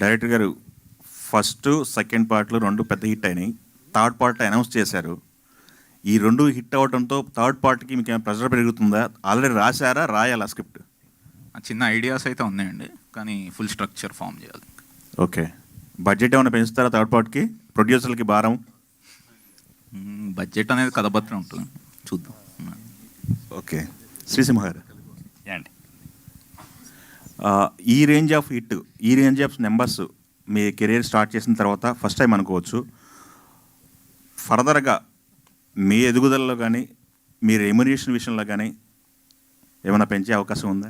Director గారు first second పార్ట్లు రెండు పెద్ద హిట్ అయినాయి. థర్డ్ పార్ట్ అనౌన్స్ చేశారు. ఈ రెండు హిట్ అవడంతో థర్డ్ పార్ట్కి మీకు ఏమైనా ప్రెషర్ పెరుగుతుందా? ఆల్రెడీ రాశారా, రాయాలా స్క్రిప్ట్? చిన్న ఐడియాస్ అయితే ఉన్నాయండి, కానీ ఫుల్ స్ట్రక్చర్ ఫామ్ చేయాలి. ఓకే. బడ్జెట్ ఏమైనా పెంచుతారా థర్డ్ పార్ట్కి? ప్రొడ్యూసర్లకి భారం? బడ్జెట్ అనేది కథపత్రం ఉంటుంది, చూద్దాం. ఓకే. శ్రీసింహ గారు, ఏంటి ఈ రేంజ్ ఆఫ్ హిట్, ఈ range of numbers me career start చేసిన తర్వాత ఫస్ట్ టైం అనుకోవచ్చు. ఫర్దర్గా మీ ఎదుగుదలలో కానీ మీ రెమ్యునరేషన్ విషయంలో కానీ ఏమైనా పెంచే అవకాశం ఉందా?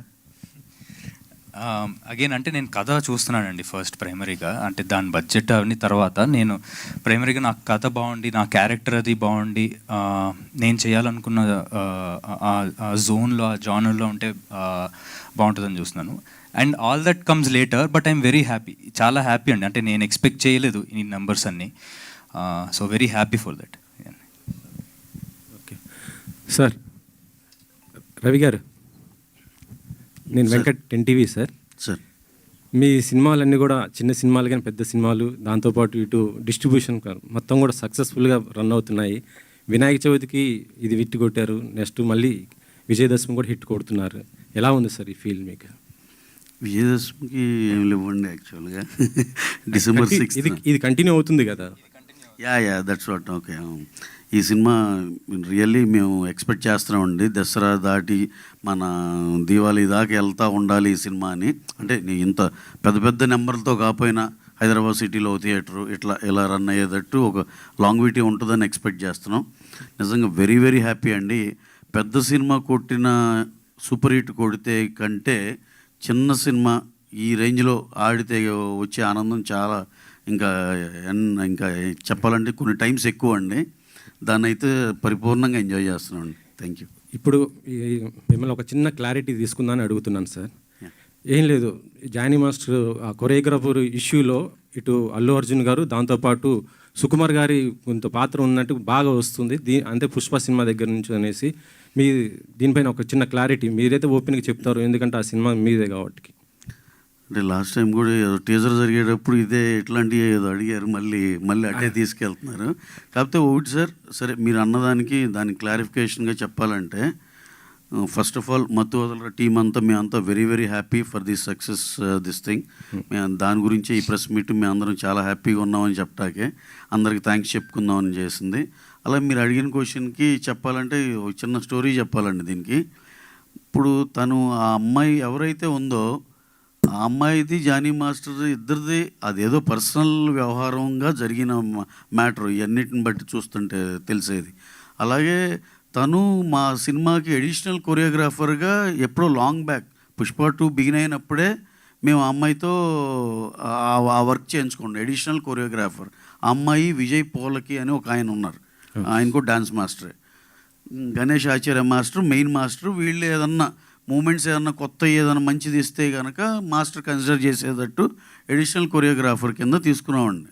అగైన్ అంటే నేను కథ చూస్తున్నానండి ఫస్ట్ ప్రైమరీగా, అంటే దాని బడ్జెట్ అవన్నీ తర్వాత నేను ప్రైమరీగా నాకు కథ బాగుండి, నా క్యారెక్టర్ అది బాగుండి, నేను చేయాలనుకున్న ఆ జోన్లో, ఆ జానర్లో ఉంటే బాగుంటుందని చూస్తున్నాను. And all that comes later, but I'm very happy, చాలా హ్యాపీ అండి. అంటే నేను ఎక్స్పెక్ట్ చేయలేదు ఈ నెంబర్స్ అన్నీ, so very happy for that. Okay sir. Ravi గారు, నేను వెంకట్, 10TV సార్. సార్, మీ సినిమాలన్నీ కూడా చిన్న సినిమాలు కానీ పెద్ద సినిమాలు, దాంతోపాటు ఇటు డిస్ట్రిబ్యూషన్ మొత్తం కూడా సక్సెస్ఫుల్గా రన్ అవుతున్నాయి. వినాయక చవితికి ఇది హిట్ కొట్టారు, నెక్స్ట్ మళ్ళీ విజయదశమి కూడా హిట్ కొడుతున్నారు. ఎలా ఉంది సార్ ఈ ఫీల్ మీకు? విజయదశమికి ఏం లేవండి యాక్చువల్గా. డిసెంబర్ 6 ఇది కంటిన్యూ అవుతుంది కదా? Yeah that's what. ఓకే. ఈ సినిమా రియల్లీ మేము ఎక్స్పెక్ట్ చేస్తున్నామండి. దసరా దాటి మన దీవాళీ దాకా వెళ్తూ ఉండాలి ఈ సినిమా అని. అంటే ఇంత పెద్ద పెద్ద నెంబర్లతో కాకపోయినా హైదరాబాద్ సిటీలో థియేటరు ఇలా రన్ అయ్యేటట్టు ఒక లాంగ్విటీ ఉంటుందని ఎక్స్పెక్ట్ చేస్తున్నాం. నిజంగా వెరీ వెరీ హ్యాపీ అండి. పెద్ద సినిమా కొట్టిన సూపర్ హిట్ కొడితే కంటే చిన్న సినిమా ఈ రేంజ్లో ఆడితే వచ్చే ఆనందం చాలా ఇంకా చెప్పాలంటే కొన్ని టైమ్స్ ఎక్కువ అండి. దాన్ని అయితే పరిపూర్ణంగా ఎంజాయ్ చేస్తున్నాం అండి. Thank you. ఇప్పుడు మిమ్మల్ని ఒక చిన్న క్లారిటీ తీసుకుందామని అడుగుతున్నాను సార్. ఏం లేదు, జానీ మాస్టర్ ఆ కొరియోగ్రాఫర్ ఇష్యూలో ఇటు అల్లు అర్జున్ గారు, దాంతోపాటు సుకుమార్ గారి కొంత పాత్ర ఉన్నట్టు బాగా వస్తుంది. అంటే పుష్ప సినిమా దగ్గర నుంచి అనేసి మీ దీనిపైన ఒక చిన్న క్లారిటీ మీరైతే ఓపెన్గా చెప్తారు, ఎందుకంటే ఆ సినిమా మీదే కాబట్టి. అంటే లాస్ట్ టైం కూడా టీజర్ జరిగేటప్పుడు ఇట్లాంటివి ఏదో అడిగారు, మళ్ళీ అట్టే తీసుకెళ్తున్నారు. కాకపోతే ఒకటి సార్, సరే మీరు అన్నదానికి దానికి క్లారిఫికేషన్గా చెప్పాలంటే, ఫస్ట్ ఆఫ్ ఆల్ మత్తు వదలరా టీం అంతా మేమంతా very very happy for this success this thing. మేము దాని గురించి ఈ ప్రెస్ మీట్ మేము అందరం చాలా హ్యాపీగా ఉన్నామని చెప్పటాకే అందరికి థ్యాంక్స్ చెప్పుకుందామని చేసింది. అలా మీరు అడిగిన క్వశ్చన్కి చెప్పాలంటే ఒక చిన్న స్టోరీ చెప్పాలండి దీనికి. ఇప్పుడు తను ఆ అమ్మాయి ఎవరైతే ఉందో ఆ అమ్మాయిది జానీ మాస్టర్ ఇద్దరిది అదేదో పర్సనల్ వ్యవహారంగా జరిగిన మ్యాటర్ ఇవన్నిటిని బట్టి చూస్తుంటే తెలిసేది. అలాగే తను మా సినిమాకి అడిషనల్ కొరియోగ్రాఫర్గా ఎప్పుడో లాంగ్ బ్యాక్ పుష్ప 2 బిగిన్ అయినప్పుడే మేము ఆ అమ్మాయితో ఆ వర్క్ చేయించుకోండి. అడిషనల్ కొరియోగ్రాఫర్ ఆ అమ్మాయి విజయ్ పోలకి అని ఒక ఆయన ఉన్నారు, ఆయన కూడా డాన్స్ మాస్టరే. గణేష్ ఆచార్య మాస్టర్ మెయిన్ మాస్టర్. వీళ్ళు ఏదన్నా మూమెంట్స్ ఏదన్నా కొత్త ఏదైనా మంచిది ఇస్తే కనుక మాస్టర్ కన్సిడర్ చేసేటట్టు అడిషనల్ కొరియోగ్రాఫర్ కింద తీసుకున్నామండి.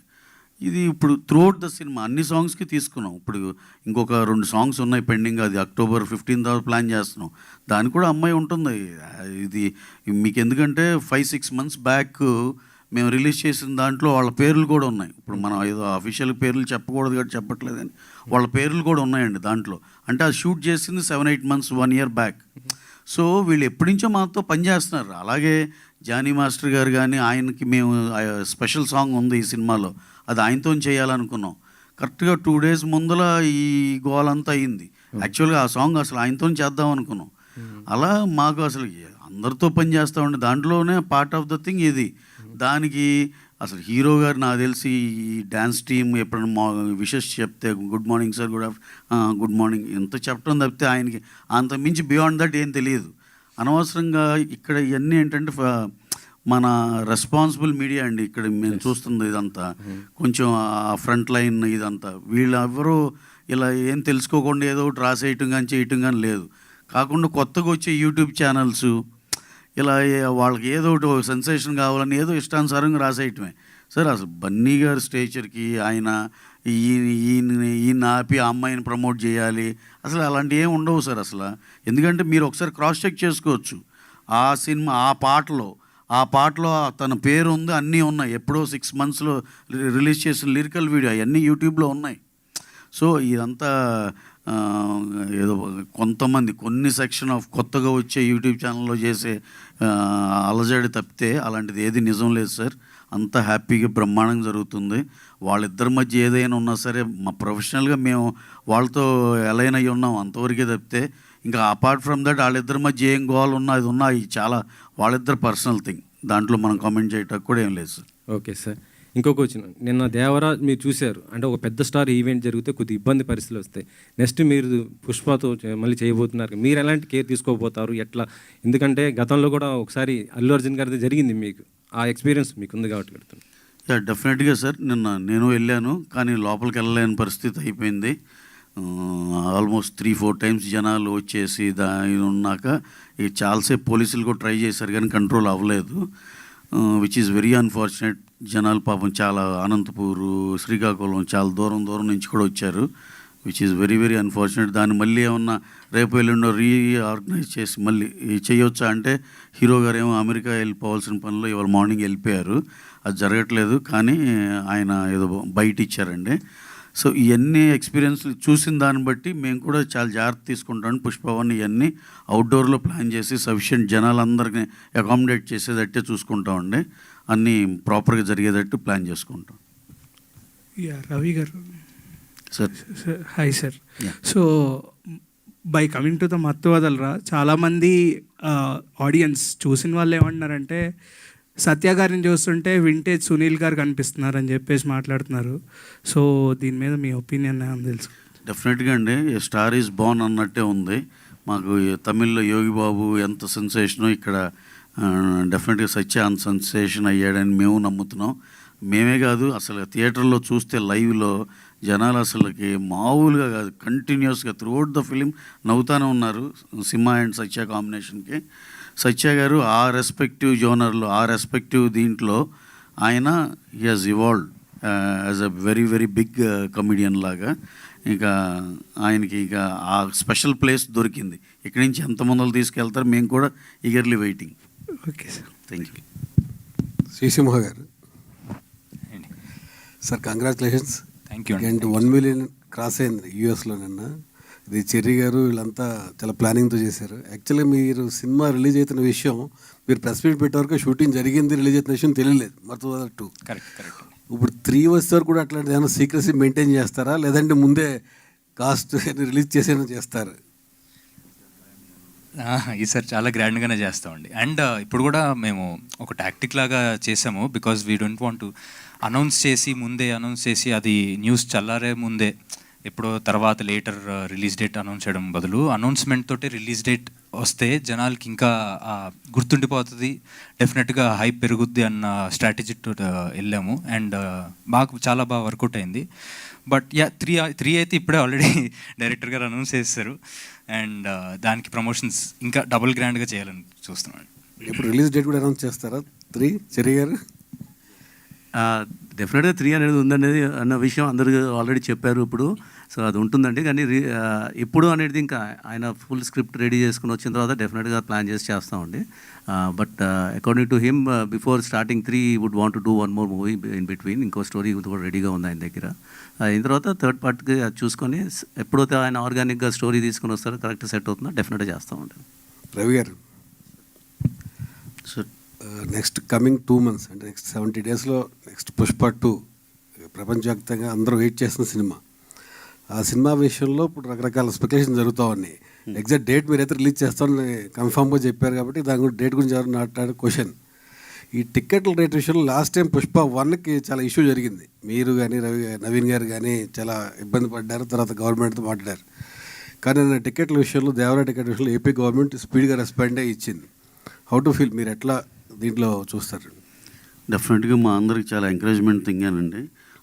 ఇది ఇప్పుడు త్రూఅవుట్ ద సినిమా అన్ని సాంగ్స్కి తీసుకున్నాం. ఇప్పుడు ఇంకొక 2 సాంగ్స్ ఉన్నాయి పెండింగ్, అది October 15 తర్వాత ప్లాన్ చేస్తున్నాం. దానికి కూడా అమ్మాయి ఉంటుంది. ఇది మీకు ఎందుకంటే 5-6 months బ్యాక్ మేము రిలీజ్ చేసిన దాంట్లో వాళ్ళ పేర్లు కూడా ఉన్నాయి. ఇప్పుడు మనం ఏదో అఫీషియల్ పేర్లు చెప్పకూడదు కాబట్టి చెప్పట్లేదని వాళ్ళ పేర్లు కూడా ఉన్నాయండి దాంట్లో. అంటే అది షూట్ చేసింది 7-8 months 1 year బ్యాక్. సో వీళ్ళు ఎప్పటి నుంచో మాతో పనిచేస్తున్నారు. అలాగే జానీ మాస్టర్ గారు కానీ ఆయనకి మేము స్పెషల్ సాంగ్ ఉంది ఈ సినిమాలో, అది ఆయనతో చేయాలనుకున్నాం. కరెక్ట్గా 2 days ముందల ఈ గోలంతా అయింది. యాక్చువల్గా ఆ సాంగ్ అసలు ఆయనతో చేద్దాం అనుకున్నాం. అలా మాకు అసలు అందరితో పని చేస్తామండి, దాంట్లోనే పార్ట్ ఆఫ్ ద థింగ్ ఇది. దానికి అసలు హీరో గారు నాకు తెలిసి ఈ డ్యాన్స్ టీమ్ ఎప్పుడైనా విషెస్ చెప్తే good morning sir, good morning ఎంత చెప్పడం తప్పితే ఆయనకి అంత మించి బియాండ్ దట్ ఏం తెలియదు. అనవసరంగా ఇక్కడ ఇవన్నీ ఏంటంటే మన రెస్పాన్సిబుల్ మీడియా అండి ఇక్కడ మేము చూస్తుంది ఇదంతా. కొంచెం ఆ ఫ్రంట్ లైన్ ఇదంతా వీళ్ళెవరూ ఇలా ఏం తెలుసుకోకుండా ఏదో ఒకటి రాసేయటం కానీ చేయటం కానీ లేదు. కాకుండా కొత్తగా వచ్చే యూట్యూబ్ ఛానల్స్ ఇలా వాళ్ళకి ఏదో ఒకటి సెన్సేషన్ కావాలని ఏదో ఇష్టానుసారంగా రాసేయటమే. సార్ అసలు బన్నీ గారి స్టేచర్కి ఆయన ఈయన ఆపి ఆ అమ్మాయిని ప్రమోట్ చేయాలి అసలు అలాంటివి ఏమి ఉండవు సార్ అసలు. ఎందుకంటే మీరు ఒకసారి క్రాస్ చెక్ చేసుకోవచ్చు. ఆ సినిమా ఆ పాటలో ఆ పాటలో తన పేరు ఉంది, అన్నీ ఉన్నాయి. ఎప్పుడో 6 monthsలో రిలీజ్ చేసిన లిరికల్ వీడియో అవన్నీ యూట్యూబ్లో ఉన్నాయి. సో ఇదంతా ఏదో కొంతమంది కొన్ని సెక్షన్ ఆఫ్ కొత్తగా వచ్చే యూట్యూబ్ ఛానల్లో చేసే అలజడి తప్పితే అలాంటిది ఏది నిజం లేదు సార్. అంత హ్యాపీగా బ్రహ్మాండంగా జరుగుతుంది. వాళ్ళిద్దరి మధ్య ఏదైనా ఉన్నా సరే మా ప్రొఫెషనల్గా మేము వాళ్ళతో ఎలైన్ అయ్యి ఉన్నాం అంతవరకే తప్పితే ఇంకా అపార్ట్ ఫ్రమ్ దట్ వాళ్ళిద్దరి మధ్య ఏం గోల్ ఉన్నా అది ఉన్నా ఇది చాలా వాళ్ళిద్దరు పర్సనల్ థింగ్. దాంట్లో మనం కామెంట్ చేయటానికి కూడా ఏం లేదు సార్. Okay sir. ఇంకొక వచ్చిన నిన్న దేవరా మీరు చూశారు, అంటే ఒక పెద్ద స్టార్ ఈవెంట్ జరిగితే కొద్ది ఇబ్బంది పరిస్థితులు వస్తాయి. నెక్స్ట్ మీరు పుష్పతో మళ్ళీ చేయబోతున్నారు, మీరు ఎలాంటి కేర్ తీసుకోబోతారు, ఎట్లా? ఎందుకంటే గతంలో కూడా ఒకసారి అల్లు అర్జున్ గారిది జరిగింది, మీకు ఆ ఎక్స్పీరియన్స్ మీకు ఉంది కాబట్టి పెడుతున్నాను. డెఫినెట్గా సార్. నిన్న నేను వెళ్ళాను కానీ లోపలికి వెళ్ళలేని పరిస్థితి అయిపోయింది. ఆల్మోస్ట్ 3-4 times జనాలు వచ్చేసి దాని ఉన్నాక ఇక చాలాసేపు పోలీసులు కూడా ట్రై చేశారు కానీ కంట్రోల్ అవ్వలేదు, విచ్ ఈజ్ వెరీ అన్ఫార్చునేట్. జనాలు పాపం చాలా అనంతపూరు, శ్రీకాకుళం చాలా దూరం నుంచి కూడా వచ్చారు, which is very very unfortunate. దాన్ని మళ్ళీ ఏమన్నా రేపు ఎల్లుండో రీఆర్గనైజ్ చేసి మళ్ళీ చేయొచ్చా అంటే హీరో గారు ఏమో అమెరికా వెళ్ళిపోవాల్సిన పనిలో ఇవాళ మార్నింగ్ వెళ్ళిపోయారు. అది జరగట్లేదు కానీ ఆయన ఏదో బయట ఇచ్చారండి. సో ఇవన్నీ ఎక్స్పీరియన్స్లు చూసిన దాన్ని బట్టి మేము కూడా చాలా జాగ్రత్త తీసుకుంటాం. పుష్పవన్ ఇవన్నీ అవుట్డోర్లో ప్లాన్ చేసి సఫిషియెంట్ జనాలందరికీ అకామిడేట్ చేసేటట్టే చూసుకుంటామండి. అన్నీ ప్రాపర్గా జరిగేటట్టు ప్లాన్ చేసుకుంటాం. రవి గారు sir. Hi sir. So by coming to the మత్తు వదలరా, చాలామంది ఆడియన్స్ చూసిన వాళ్ళు ఏమంటున్నారంటే సత్య గారిని చూస్తుంటే వింటేజ్ సునీల్ గారు కనిపిస్తున్నారు అని చెప్పేసి మాట్లాడుతున్నారు. సో దీని మీద మీ ఒపీనియన్ ఏమని తెలుసు? డెఫినెట్గా అండి, స్టార్ ఈజ్ బోర్న్ అన్నట్టే ఉంది. మాకు తమిళ్లో యోగి బాబు ఎంత సెన్సేషనో ఇక్కడ డెఫినెట్గా సత్య అంత సెన్సేషన్ అయ్యాడని మేము నమ్ముతున్నాం. మేమే కాదు, అసలు థియేటర్లో చూస్తే లైవ్లో జనాలు అసలుకి మామూలుగా కాదు, కంటిన్యూస్గా త్రూఅవుట్ ద ఫిలిం నవ్వుతూనే ఉన్నారు సింహ అండ్ సత్య కాంబినేషన్కి. సత్య గారు ఆ రెస్పెక్టివ్ జోనర్లో, ఆ రెస్పెక్టివ్ దీంట్లో ఆయన he has evolved as a very very big comedian లాగా. ఇక ఆయనకి ఇక ఆ స్పెషల్ ప్లేస్ దొరికింది. ఇక్కడి నుంచి ఎంతమందిలో తీసుకెళ్తారు మేము కూడా eagerly waiting. Okay sir, thank you. Srisimha garu sir, congratulations. Thank you. And 1 million cross అయింది యూఎస్లో నిన్న. ఇది చెర్రీ గారు వీళ్ళంతా చాలా ప్లానింగ్తో చేశారు. యాక్చువల్గా మీరు సినిమా రిలీజ్ అవుతున్న విషయం మీరు ప్రెస్ మీట్ పెట్టే వరకు షూటింగ్ జరిగింది, రిలీజ్ అవుతున్న విషయం తెలియలేదు. మత్తు 2 కరెక్ట్. ఇప్పుడు 3 వచ్చే వరకు కూడా అట్లాంటిది ఏమైనా సీక్రసీ మెయింటైన్ చేస్తారా, లేదంటే ముందే కాస్ట్ రిలీజ్ చేసేనా చేస్తారు? ఈసారి చాలా గ్రాండ్గానే చేస్తామండి. అండ్ ఇప్పుడు కూడా మేము ఒక టాక్టిక్ లాగా చేసాము, because we don't want to announce చేసి అది న్యూస్ చల్లారే ముందే ఎప్పుడో తర్వాత లేటర్ రిలీజ్ డేట్ అనౌన్స్ చేయడం బదులు అనౌన్స్మెంట్ తోటి రిలీజ్ డేట్ వస్తే జనాలకి ఇంకా గుర్తుండిపోతుంది, డెఫినెట్గా హైప్ పెరుగుద్ది అన్న స్ట్రాటజీతో వెళ్ళాము. అండ్ మాకు చాలా బాగా వర్కౌట్ అయింది. బట్ 3 అయితే ఇప్పుడే ఆల్రెడీ డైరెక్టర్ గారు అనౌన్స్ చేస్తారు. అండ్ దానికి ప్రమోషన్స్ ఇంకా డబుల్ గ్రాండ్గా చేయాలని చూస్తున్నాను. ఇప్పుడు రిలీజ్ డేట్ కూడా అనౌన్స్ చేస్తారా 3 చెర్రీ గారు? డెఫినెట్గా 3 అనేది ఉందనేది అన్న విషయం అందరూ ఆల్రెడీ చెప్పారు ఇప్పుడు. సో అది ఉంటుందండి. కానీ ఇప్పుడు అనేది ఇంకా ఆయన ఫుల్ స్క్రిప్ట్ రెడీ చేసుకుని వచ్చిన తర్వాత డెఫినెట్గా ప్లాన్ చేసి చేస్తామండి. But according to him before starting 3 would want to do 1 more movie in between. ఇంకో స్టోరీ కూడా రెడీగా ఉంది ఆయన దగ్గర. అయిన తర్వాత థర్డ్ పార్ట్కి చూసుకొని ఎప్పుడైతే ఆయన ఆర్గానిక్గా స్టోరీ తీసుకొని వస్తారో కరెక్ట్ సెట్ అవుతుందో డెఫినెట్గా చేస్తామండి. రవి గారు సార్, నెక్స్ట్ కమింగ్ 2 months అంటే నెక్స్ట్ 70 daysలో నెక్స్ట్ పుష్ప 2 ప్రపంచవ్యాప్తంగా అందరూ వెయిట్ చేస్తున్న సినిమా. ఆ సినిమా విషయంలో ఇప్పుడు రకరకాల స్పెక్యులేషన్ జరుగుతూ ఉన్నాయి. ఎగ్జాక్ట్ డేట్ మీరైతే రిలీజ్ చేస్తామని కన్ఫామ్గా చెప్పారు కాబట్టి దాని గురించి డేట్ గురించి ఎవరు మాట్లాడే క్వశ్చన్. ఈ టికెట్ల రేట్ విషయంలో లాస్ట్ టైం పుష్ప 1కి చాలా ఇష్యూ జరిగింది. మీరు కానీ నవీన్ గారు కానీ చాలా ఇబ్బంది పడ్డారు, తర్వాత గవర్నమెంట్తో మాట్లాడారు. కానీ నా టికెట్ల విషయంలో, దేవరా టికెట్ విషయంలో ఏపీ గవర్నమెంట్ స్పీడ్గా రెస్పాండ్ అయ్యి ఇచ్చింది. హౌ టు ఫీల్, మీరు ఎట్లా దీంట్లో చూస్తారు? డెఫినెట్గా మా అందరికి చాలా ఎంకరేజ్మెంట్ థింగేనండి.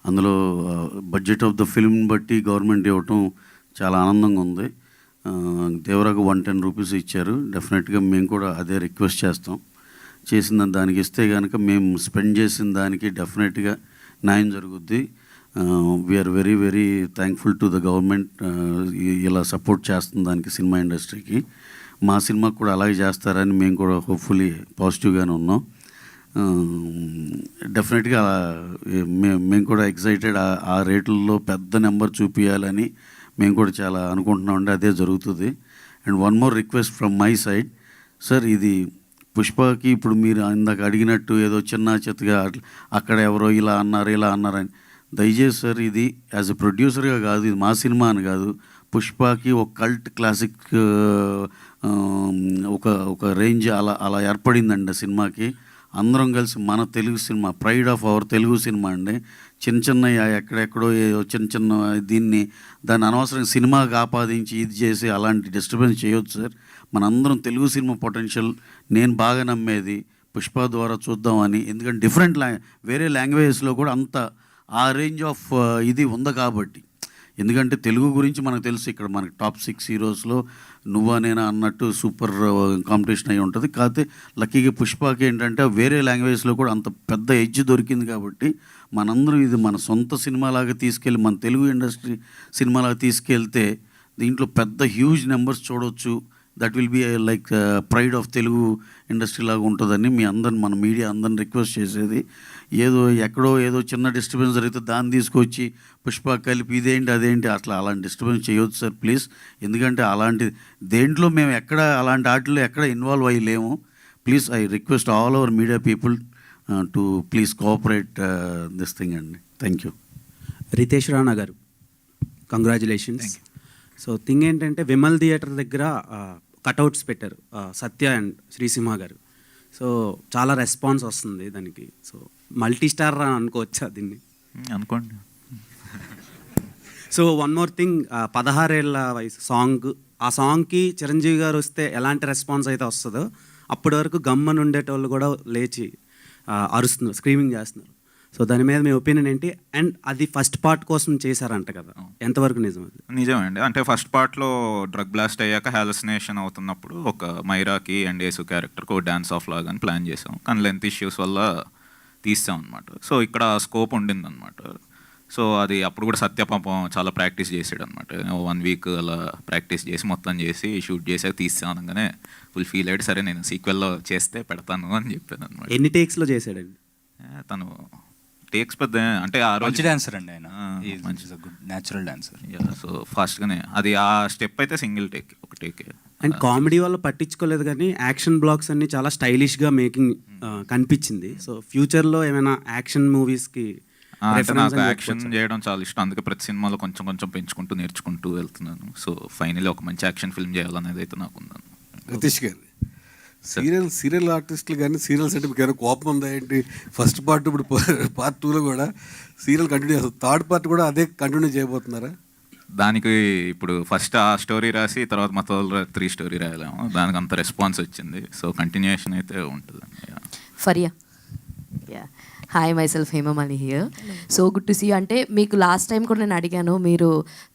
అందులో బడ్జెట్ ఆఫ్ ద ఫిల్మ్ బట్టి గవర్నమెంట్ ఇవ్వటం చాలా ఆనందంగా ఉంది. దేవరాకు 110 రూపీస్ ఇచ్చారు. డెఫినెట్గా మేము కూడా అదే రిక్వెస్ట్ చేస్తాం. చేసిన దానికి ఇస్తే కనుక మేము స్పెండ్ చేసిన దానికి డెఫినెట్గా న్యాయం జరుగుద్ది. We are very very thankful to the government ఇలా సపోర్ట్ చేస్తుంది దానికి సినిమా ఇండస్ట్రీకి. మా సినిమాకి కూడా అలాగే చేస్తారని మేము కూడా హోప్ఫుల్లీ పాజిటివ్గానే ఉన్నాం. డెఫినెట్గా మేము కూడా ఎక్సైటెడ్, ఆ రేట్లలో పెద్ద నెంబర్ చూపించాలని మేము కూడా చాలా అనుకుంటున్నామండి. అదే జరుగుతుంది. And one more request from my side sir, ఇది పుష్పకి ఇప్పుడు మీరు ఇందాక అడిగినట్టు ఏదో చిన్న చెత్తగా అక్కడ ఎవరో ఇలా అన్నారని, దయచేసి సార్ ఇది యాజ్ ఎ ప్రొడ్యూసర్గా కాదు, ఇది మా సినిమా అని కాదు, పుష్పకి ఒక కల్ట్ క్లాసిక్ ఒక రేంజ్ అలా ఏర్పడిందండి ఆ సినిమాకి. అందరం కలిసి మన Telugu cinema, pride of our Telugu cinema అండి. చిన్న ఎక్కడెక్కడో చిన్న దాన్ని అనవసరంగా సినిమాకి ఆపాదించి ఇది చేసి అలాంటి డిస్టర్బెన్స్ చేయొచ్చు సార్. మనందరం తెలుగు సినిమా పొటెన్షియల్ నేను బాగా నమ్మేది పుష్ప ద్వారా చూద్దామని. ఎందుకంటే డిఫరెంట్ వేరే లాంగ్వేజెస్లో కూడా అంత ఆ రేంజ్ ఆఫ్ ఇది ఉంది కాబట్టి. ఎందుకంటే తెలుగు గురించి మనకు తెలుసు, ఇక్కడ మనకి టాప్ 6 హీరోస్లో నువ్వా నేనా అన్నట్టు సూపర్ కాంపిటీషన్ అయి ఉంటుంది. కాకపోతే లక్కీగా పుష్పకి ఏంటంటే వేరే లాంగ్వేజ్లో కూడా అంత పెద్ద ఎడ్జ్ దొరికింది కాబట్టి మనందరం ఇది మన సొంత సినిమాలాగా తీసుకెళ్ళి, మన తెలుగు ఇండస్ట్రీ సినిమాలాగా తీసుకెళ్తే దీంట్లో పెద్ద హ్యూజ్ నెంబర్స్ చూడవచ్చు. That will be like pride of Telugu industry లాగా ఉంటుందని మన మీడియా అందరిని రిక్వెస్ట్ చేసేది. ఎక్కడో ఏదో చిన్న డిస్టర్బెన్స్ జరిగితే దాన్ని తీసుకొచ్చి పుష్ప కలిపి ఇదేంటి అదేంటి అలాంటి డిస్టర్బెన్స్ చేయొచ్చు సార్ ప్లీజ్. ఎందుకంటే అలాంటి దేంట్లో మేము అలాంటి వాటిలో ఎక్కడ ఇన్వాల్వ్ అయ్యలేము. Please I request all our media people to please cooperate this thing అండి. Thank you. Ritesh Rana garu, congratulations. So thing ఏంటంటే విమల్ థియేటర్ దగ్గర కటౌట్స్ పెట్టారు, సత్య అండ్ శ్రీసింహ గారు. సో చాలా రెస్పాన్స్ వస్తుంది దానికి. సో మల్టీ స్టార్ అనుకోవచ్చా దీన్ని? అనుకోండి. సో వన్ మోర్ థింగ్, 16 ఏళ్ల వయసు సాంగ్, ఆ సాంగ్కి చిరంజీవి గారు వస్తే ఎలాంటి రెస్పాన్స్ అయితే వస్తుందో అప్పటి వరకు గమ్మని ఉండేటోళ్ళు కూడా లేచి అరుస్తున్నారు, స్క్రీమింగ్ చేస్తున్నారు. సో దాని మీద మీ ఒపీనియన్ ఏంటి? అండ్ అది ఫస్ట్ పార్ట్ కోసం చేశారంట కదా, ఎంతవరకు నిజం? అది నిజమండి. అంటే ఫస్ట్ పార్ట్లో డ్రగ్ బ్లాస్ట్ అయ్యాక హాలుసినేషన్ అవుతున్నప్పుడు ఒక మైరాకి అండ్ యేసు క్యారెక్టర్కి ఒక డ్యాన్స్ ఆఫ్ లాగా అని ప్లాన్ చేసాం. కానీ లెంత్ ఇష్యూస్ వల్ల తీసాం అనమాట. సో ఇక్కడ స్కోప్ ఉండిందనమాట. సో అది అప్పుడు కూడా సత్య పాపం చాలా ప్రాక్టీస్ చేసాడు అనమాట. 1 వీక్ అలా ప్రాక్టీస్ చేసి మొత్తం చేసి షూట్ చేసాక తీసాం అనగానే ఫుల్ ఫీల్ అయ్యాడు. సరే నేను సీక్వెల్లో చేస్తే పెడతాను అని చెప్పాను అనమాట. ఎన్ని టేక్స్లో చేశాడండి తను? టేక్స్ పెద్ద అంటే ఆ రోజు మంచి డాన్సర్ అండి ఆయన, మంచి గుడ్ న్యాచురల్ డాన్సర్. సో ఫాస్ట్గానే అది ఆ స్టెప్ అయితే సింగిల్ టేక్, ఒక టేక్. అండ్ కామెడీ వల్ల పట్టించుకోలేదు కానీ యాక్షన్ బ్లాక్స్ అన్ని చాలా స్టైలిష్గా మేకింగ్ కనిపించింది. సో ఫ్యూచర్లో ఏమైనా యాక్షన్ మూవీస్కి నాకు యాక్షన్ చేయడం చాలా ఇష్టం. అందుకే ప్రతి సినిమాలో కొంచెం కొంచెం పెంచుకుంటూ నేర్చుకుంటూ వెళ్తున్నాను. సో ఫైనల్లీ ఒక మంచి యాక్షన్ ఫిల్మ్ చేయాలనేది అయితే నాకు ఉందని. రతీష్ గారు, సీరియల్ ఆర్టిస్టులు కానీ సీరియల్స్ అంటే మీకు ఏమైనా కోపం ఉందా ఏంటి? ఫస్ట్ పార్ట్ ఇప్పుడు పార్ట్ 2లో కూడా సీరియల్ కంటిన్యూ చేస్తారు, థర్డ్ పార్ట్ కూడా అదే కంటిన్యూ చేయబోతున్నారా? దానికి ఇప్పుడు ఫస్ట్ ఆ స్టోరీ రాసి తర్వాత మొత్తం 3 స్టోరీ రాయలేము, దానికి అంత రెస్పాన్స్ వచ్చింది. సో కంటిన్యూషన్ అయితే ఉంటుంది. Faria, hi myself Hemamali here. So good to see. అంటే మీకు లాస్ట్ టైం కూడా నేను అడిగాను, మీరు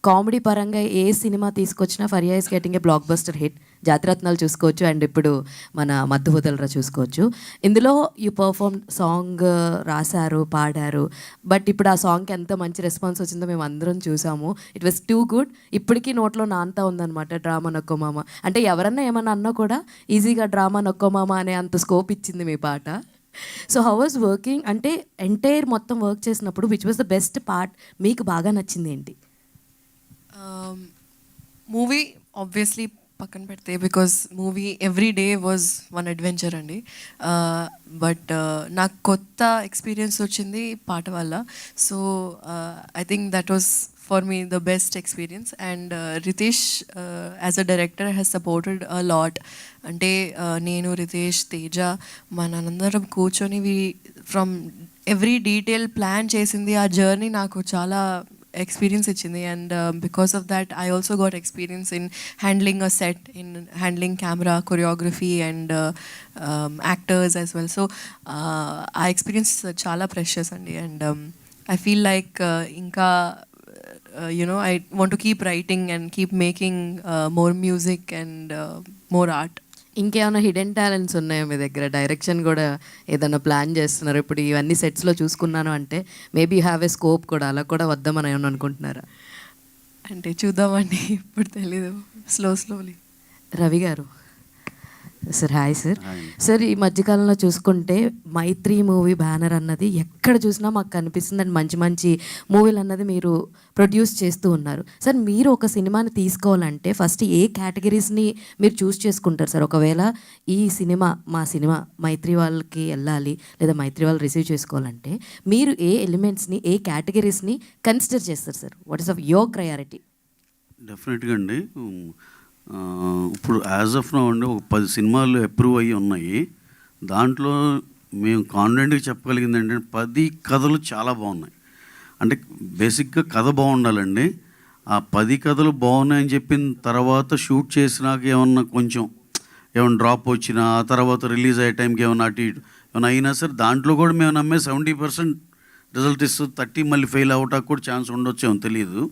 కామెడీ పరంగా ఏ సినిమా తీసుకొచ్చినా Faria is getting a blockbuster hit. Jathiratnalu చూసుకోవచ్చు అండ్ ఇప్పుడు మన మత్తు వదలరా చూసుకోవచ్చు. ఇందులో యూ పర్ఫార్మ్ సాంగ్ రాశారు, పాడారు. బట్ ఇప్పుడు ఆ సాంగ్కి ఎంత మంచి రెస్పాన్స్ వచ్చిందో మేము అందరం చూసాము. It was too good. ఇప్పటికీ నోట్లో నాంతా ఉందన్నమాట డ్రామా నొక్కోమామ. అంటే ఎవరన్నా ఏమన్నా అన్నా కూడా ఈజీగా డ్రామా నొక్కోమామ అనే అంత స్కోప్ ఇచ్చింది మీ పాట. సో హౌ వాజ్ వర్కింగ్, అంటే ఎంటైర్ మొత్తం వర్క్ చేసినప్పుడు which was the best part, మీకు బాగా నచ్చింది ఏంటి? మూవీ ఆబ్వియస్లీ పక్కన పెడితే, because movie every day was one adventure అండి. బట్ నాకు కొత్త ఎక్స్పీరియన్స్ వచ్చింది పాట వల్ల. So I think that was for me the best experience. And Ritesh as a director has supported a lot. అంటే నేను, రితేష్, తేజ మనందరం కూర్చొని ఫ్రమ్ ఎవ్రీ డీటెయిల్ ప్లాన్ చేసింది. ఆ జర్నీ నాకు చాలా experience ఇచ్చింది. And because of that I also got experience in handling a set, in handling camera, choreography and actors as well. So ఆ ఎక్స్పీరియన్స్ చాలా ప్రెషియస్ అండి. అండ్ ఐ ఫీల్ లైక్ ఇంకా I want to keep writing and keep making more music and more art. ఇంకేమైనా hidden talents ఉన్నాయో మీ దగ్గర? Direction కూడా ఏదైనా plan చేస్తున్నారు? ఇప్పుడు ఇవన్నీ సెట్స్లో చూసుకున్నాను అంటే maybe you have a scope కూడా, అలా కూడా వద్దామని ఏమన్నా అనుకుంటున్నారా? అంటే చూద్దామండి, ఇప్పుడు తెలీదు, స్లోలీ. రవి గారు, సార్ హాయ్ సార్. సార్ ఈ మధ్యకాలంలో చూసుకుంటే మైత్రి మూవీ బ్యానర్ అన్నది ఎక్కడ చూసినా మాకు కనిపిస్తుంది అండ్ మంచి మంచి మూవీలు అన్నది మీరు ప్రొడ్యూస్ చేస్తూ ఉన్నారు. సార్ మీరు ఒక సినిమాని తీసుకోవాలంటే ఫస్ట్ ఏ కేటగిరీస్ని మీరు చూస్ చేసుకుంటారు సార్? ఒకవేళ ఈ సినిమా మా సినిమా మైత్రి వాళ్ళకి వెళ్ళాలి లేదా మైత్రి వాళ్ళు రిసీవ్ చేసుకోవాలంటే మీరు ఏ ఎలిమెంట్స్ని ఏ కేటగిరీస్ని కన్సిడర్ చేస్తారు sir? What is of your priority? డెఫినెట్గా అండి. ఇప్పుడు యాజ్ ఆఫ్ నౌ అండి ఒక 10 సినిమాలు అప్రూవ్ అయ్యి ఉన్నాయి. దాంట్లో మేము కాన్ఫిడెంట్గా చెప్పగలిగింది ఏంటంటే 10 కథలు చాలా బాగున్నాయి. అంటే బేసిక్గా కథ బాగుండాలండి. ఆ 10 కథలు బాగున్నాయని చెప్పిన తర్వాత షూట్ చేసినాక ఏమన్నా కొంచెం ఏమైనా డ్రాప్ వచ్చినా ఆ తర్వాత రిలీజ్ అయ్యే టైంకి ఏమైనా అటు ఇటు ఏమైనా అయినా సరే దాంట్లో కూడా మేము నమ్మే 70% రిజల్ట్ ఇస్తుంది. 30 మళ్ళీ ఫెయిల్ అవ్వటానికి కూడా ఛాన్స్ ఉండొచ్చేమో తెలియదు.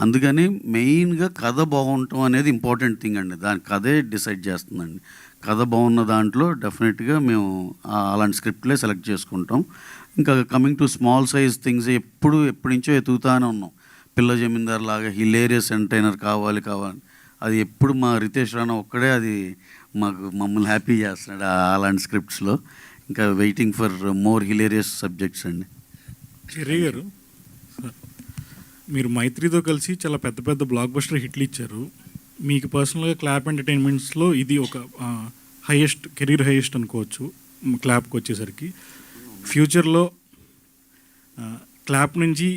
అందుకని మెయిన్గా కథ బాగుండటం అనేది ఇంపార్టెంట్ థింగ్ అండి. దాని కథే డిసైడ్ చేస్తుందండి. కథ బాగున్న దాంట్లో డెఫినెట్గా మేము అలాంటి స్క్రిప్ట్లే సెలెక్ట్ చేసుకుంటాం. ఇంకా coming to small size things ఎప్పటి నుంచో ఎతుకుతానే ఉన్నాం. పిల్ల జమీందార్ లాగా హిలేరియస్ ఎంటర్టైనర్ కావాలి. అది ఎప్పుడు మా రితేష్ రాణా ఒక్కడే అది మమ్మల్ని హ్యాపీ చేస్తున్నాడు అలాంటి స్క్రిప్ట్స్లో. ఇంకా waiting for more hilarious subjects అండి. చెర్రీ గారు, మీరు మైత్రితో కలిసి చాలా పెద్ద పెద్ద బ్లాక్ బస్టర్ హిట్లు ఇచ్చారు. మీకు పర్సనల్గా క్లాప్ ఎంటర్టైన్మెంట్స్లో ఇది ఒక హైయెస్ట్ కెరీర్ హైయెస్ట్ అనుకోవచ్చు క్లాప్కి వచ్చేసరికి. ఫ్యూచర్లో క్లాప్ నుంచి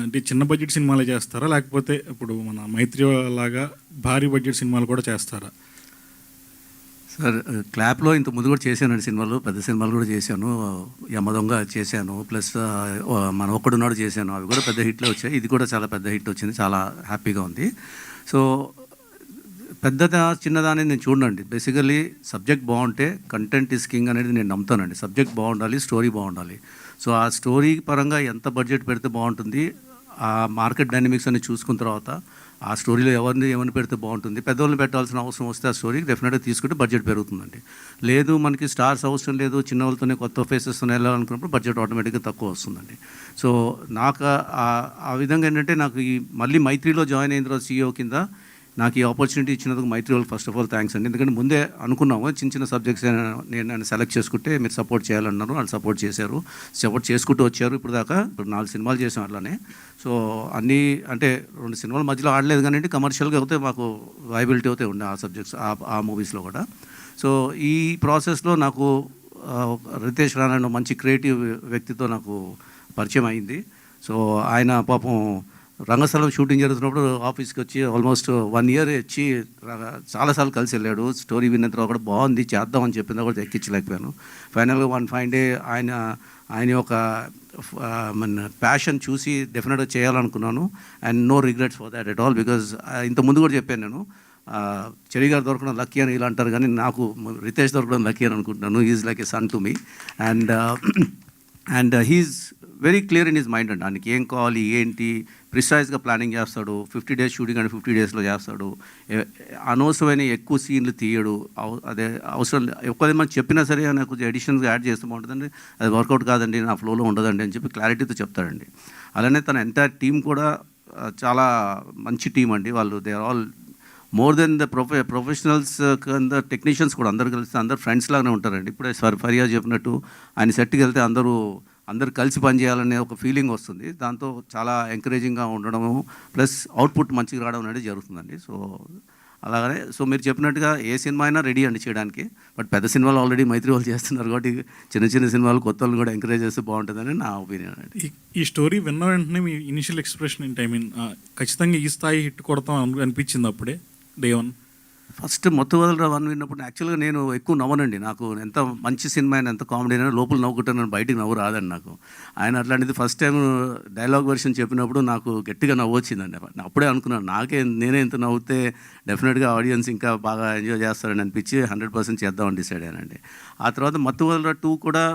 అంటే చిన్న బడ్జెట్ సినిమాలే చేస్తారా లేకపోతే ఇప్పుడు మన మైత్రి లాగా భారీ బడ్జెట్ సినిమాలు కూడా చేస్తారా? సార్ క్లాప్లో ఇంత ముందు కూడా చేశానండి సినిమాలు, పెద్ద సినిమాలు కూడా చేశాను. యమదొంగ చేశాను, ప్లస్ మన ఒక్కడున్నాడు చేశాను. అవి కూడా పెద్ద హిట్లే వచ్చాయి. ఇది కూడా చాలా పెద్ద హిట్ వచ్చింది, చాలా హ్యాపీగా ఉంది. సో పెద్దదా చిన్నదా అనేది నేను చూడండి. బేసికలీ సబ్జెక్ట్ బాగుంటే కంటెంట్ ఈస్ కింగ్ అనేది నేను నమ్ముతానండి. సబ్జెక్ట్ బాగుండాలి, స్టోరీ బాగుండాలి. సో ఆ స్టోరీ పరంగా ఎంత బడ్జెట్ పెడితే బాగుంటుంది, ఆ మార్కెట్ డైనమిక్స్ అని చూసుకున్న తర్వాత ఆ స్టోరీలో ఏమని పెడితే బాగుంటుంది, పెద్దవాళ్ళని పెట్టాల్సిన అవసరం వస్తే ఆ స్టోరీకి డెఫినెట్గా తీసుకుంటే బడ్జెట్ పెరుగుతుందండి. లేదు మనకి స్టార్స్ అవసరం లేదు, చిన్న వాళ్ళతోనే కొత్త ఫేసెస్తో వెళ్ళాలనుకున్నప్పుడు బడ్జెట్ ఆటోమేటిక్గా తక్కువ వస్తుందండి. సో నాకు ఆ విధంగా ఏంటంటే నాకు ఈ మళ్ళీ మైత్రిలో జాయిన్ అయిన తర్వాత CEO కింద నాకు ఈ ఆపర్చునిటీ ఇచ్చినందుకు మైత్రి వాళ్ళకి ఫస్ట్ ఆఫ్ ఆల్ థ్యాంక్స్ అండి. ఎందుకంటే ముందే అనుకున్నాము చిన్న సబ్జెక్ట్స్ నేను సెలెక్ట్ చేసుకుంటే మీరు సపోర్ట్ చేయాలన్నారు, వాళ్ళు సపోర్ట్ చేశారు, సపోర్ట్ చేసుకుంటూ వచ్చారు. ఇప్పుడు 4 సినిమాలు చేసాం అట్లానే. సో అన్నీ అంటే 2 సినిమాల మధ్యలో ఆడలేదు కానీ కమర్షియల్గా అయితే మాకు వైబిలిటీ అయితే ఉండే ఆ సబ్జెక్ట్స్ ఆ మూవీస్లో కూడా. సో ఈ ప్రాసెస్లో నాకు రితేష్ రాణా మంచి క్రియేటివ్ వ్యక్తితో నాకు పరిచయం అయింది. సో ఆయన పాపం రంగస్థలం షూటింగ్ జరుగుతున్నప్పుడు ఆఫీస్కి వచ్చి ఆల్మోస్ట్ 1 ఇయర్ వచ్చి చాలాసార్లు కలిసి వెళ్ళాడు. స్టోరీ విన్న తర్వాత కూడా బాగుంది చేద్దామని చెప్పిన కూడా ఎక్కించలేకపోయాను. ఫైనల్గా 1 ఫైన్ డే ఆయన యొక్క మన ప్యాషన్ చూసి డెఫినెట్గా చేయాలనుకున్నాను. And no regrets for that at all. Because ఇంత ముందు కూడా చెప్పాను నేను, చెరి గారు దొరకడం లక్కీ అని ఇలా అంటారు కానీ నాకు రితేష్ దొరకడం లక్కీ అని అనుకుంటున్నాను. Is like a son to me. And he's very clear in his mind అండి. ఆయనకి ఏం కావాలి ఏంటి ప్రిసైజ్గా ప్లానింగ్ చేస్తాడు. 50 days షూటింగ్ అంటే 50 daysలో చేస్తాడు. అనవసరమైన ఎక్కువ సీన్లు తీయడు. అదే అవసరం ఎక్కువ మనం చెప్పినా సరే నాకు కొంచెం ఎడిషన్స్గా యాడ్ చేస్తూ బాగుంటుందండి, అది వర్కౌట్ కాదండి, నా ఫ్లోలో ఉండదండి అని చెప్పి క్లారిటీతో చెప్తాడండి. అలానే తన ఎంటైర్ టీం కూడా చాలా మంచి టీం అండి. వాళ్ళు they are all more than the professionals కింద టెక్నీషియన్స్ కూడా అందరు కలిసి అందరు ఫ్రెండ్స్ లాగానే ఉంటారండి. ఇప్పుడే ఫరియాజ్ చెప్పినట్టు ఆయన సెట్కి వెళ్తే అందరూ కలిసి పనిచేయాలనే ఒక ఫీలింగ్ వస్తుంది. దాంతో చాలా ఎంకరేజింగ్గా ఉండడము ప్లస్ అవుట్పుట్ మంచిగా రావడం అనేది జరుగుతుందండి. సో అలాగనే సో మీరు చెప్పినట్టుగా ఏ సినిమా అయినా రెడీ అండి చేయడానికి. బట్ పెద్ద సినిమాలు ఆల్రెడీ మైత్రి వాళ్ళు చేస్తున్నారు కాబట్టి చిన్న సినిమాలు కొత్త వాళ్ళు కూడా ఎంకరేజ్ చేస్తే బాగుంటుందని నా ఒపీనియన్ అండి. ఈ స్టోరీ విన్న వెంటనే మీ ఇనిషియల్ ఎక్స్ప్రెషన్ ఏంటి? ఐ మీన్ ఖచ్చితంగా ఈ స్థాయి హిట్ కొడతాం అనిపించింది అప్పుడే డే 1? ఫస్ట్ మొత్తం వదలరా 1 విన్నప్పుడు యాక్చువల్గా నేను ఎక్కువ నవ్వనండి. నాకు ఎంత మంచి సినిమా అయినా ఎంత కామెడీ అయినా లోపల నవ్వుకుంటాను, బయటికి నవ్వు రాదండి నాకు. ఆయన అట్లాంటిది ఫస్ట్ టైం డైలాగ్ వెర్షన్ చెప్పినప్పుడు నాకు గట్టిగా నవ్వు వచ్చిందండి. అప్పుడే అనుకున్నాను నేనే ఇంత నవ్వుతే డెఫినెట్గా ఆడియన్స్ ఇంకా బాగా ఎంజాయ్ చేస్తారని అనిపించి 100% చేద్దామని డిసైడ్ అయ్యానండి. ఆ తర్వాత మత్తు వదలరా 2 కూడా